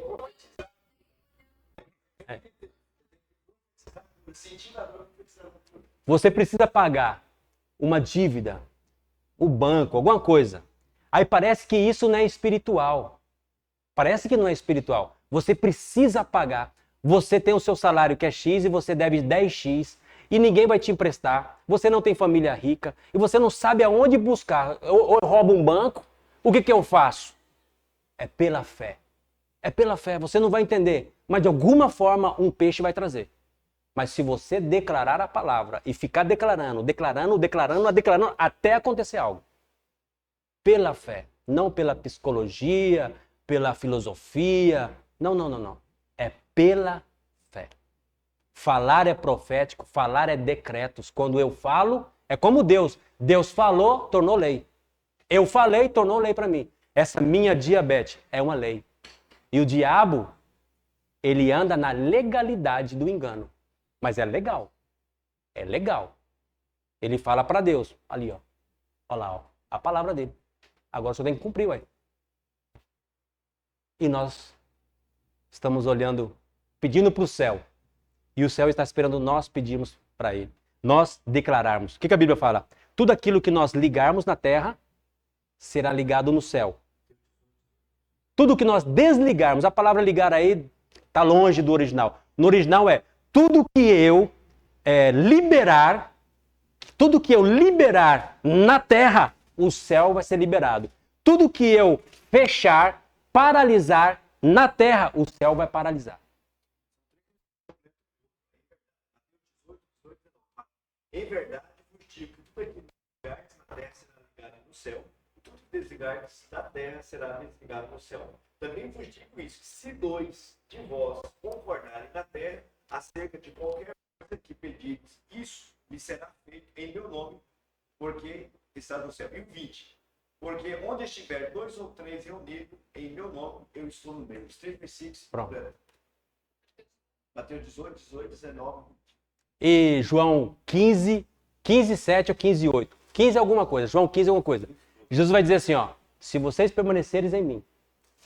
sentir a dor. Você precisa pagar uma dívida, o banco, alguma coisa. Aí parece que isso não é espiritual. Parece que não é espiritual. Você precisa pagar. Você tem o seu salário que é X e você deve 10x. E ninguém vai te emprestar. Você não tem família rica. E você não sabe aonde buscar. Ou eu roubo um banco. O que eu faço? É pela fé. É pela fé. Você não vai entender. Mas de alguma forma um peixe vai trazer. Mas se você declarar a palavra e ficar declarando, até acontecer algo. Pela fé. Não pela psicologia, pela filosofia. Não. É pela fé. Falar é profético, falar é decretos. Quando eu falo, é como Deus. Deus falou, tornou lei. Eu falei, tornou lei para mim. Essa minha diabetes é uma lei. E o diabo, ele anda na legalidade do engano. Mas é legal. É legal. Ele fala para Deus, ali, ó. Olha lá, ó, a palavra dele. Agora só tem que cumprir, ué. E nós estamos olhando, pedindo para o céu. E o céu está esperando nós pedirmos para ele. Nós declararmos. O que a Bíblia fala? Tudo aquilo que nós ligarmos na terra será ligado no céu. Tudo que nós desligarmos, a palavra ligar aí está longe do original. No original é tudo que eu liberar, tudo que eu liberar na terra, o céu vai ser liberado. Tudo que eu fechar, paralisar na terra, o céu vai paralisar. Em verdade, vos digo que tudo aquilo que ligardes na terra será ligado no céu, e tudo que desligardes da terra será desligado no céu. Também vos digo isso, se dois de vós concordarem na terra acerca de qualquer coisa que pedirdes, isso lhe será feito em meu nome, porque está no céu. E o 20, porque onde estiver 2 ou 3 reunidos em meu nome, eu estou no meio. Os 3 versículos. Pronto. Mateus 18, 19. E João 15, 7 ou 15, 8. 15 alguma coisa, João 15 alguma coisa. Jesus vai dizer assim, ó, se vocês permaneceres em mim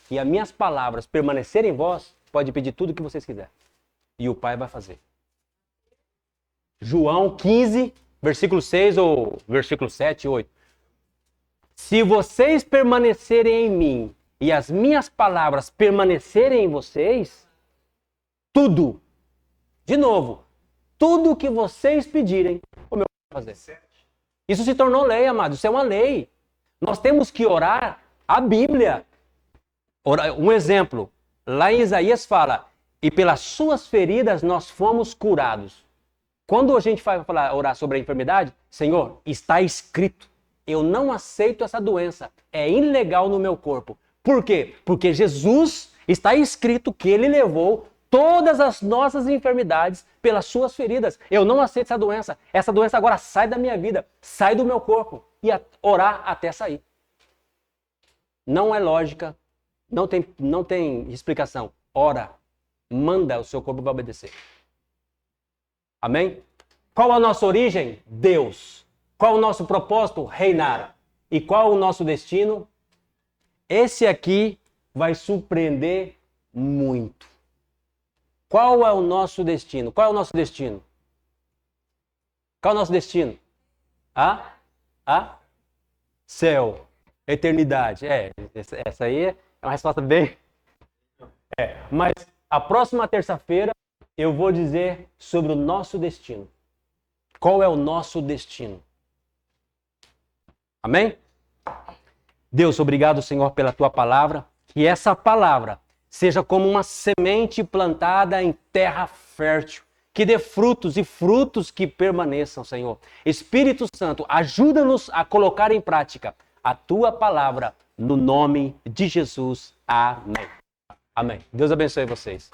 e as minhas palavras permanecerem em vós, pode pedir tudo o que vocês quiserem. E o Pai vai fazer. João 15, versículo 6 ou versículo 7, 8. Se vocês permanecerem em mim e as minhas palavras permanecerem em vocês, tudo, de novo, tudo o que vocês pedirem, o meu Pai vai fazer. Isso se tornou lei, amado. Isso é uma lei. Nós temos que orar a Bíblia. Um exemplo. Lá em Isaías fala, e pelas suas feridas nós fomos curados. Quando a gente vai orar sobre a enfermidade, Senhor, está escrito, eu não aceito essa doença. É ilegal no meu corpo. Por quê? Porque Jesus, está escrito que ele levou todas as nossas enfermidades pelas suas feridas. Eu não aceito essa doença. Essa doença agora sai da minha vida, sai do meu corpo. E orar até sair. Não é lógica, não tem explicação. Ora, manda o seu corpo para obedecer. Amém? Qual a nossa origem? Deus. Qual o nosso propósito? Reinar. E qual o nosso destino? Esse aqui vai surpreender muito. Qual é o nosso destino? Qual é o nosso destino? Qual é o nosso destino? Céu. Eternidade. Essa aí é uma resposta bem... Mas a próxima terça-feira eu vou dizer sobre o nosso destino. Qual é o nosso destino? Amém? Deus, obrigado, Senhor, pela tua palavra. Que essa palavra seja como uma semente plantada em terra fértil, que dê frutos e frutos que permaneçam, Senhor. Espírito Santo, ajuda-nos a colocar em prática a tua palavra no nome de Jesus. Amém. Amém. Deus abençoe vocês.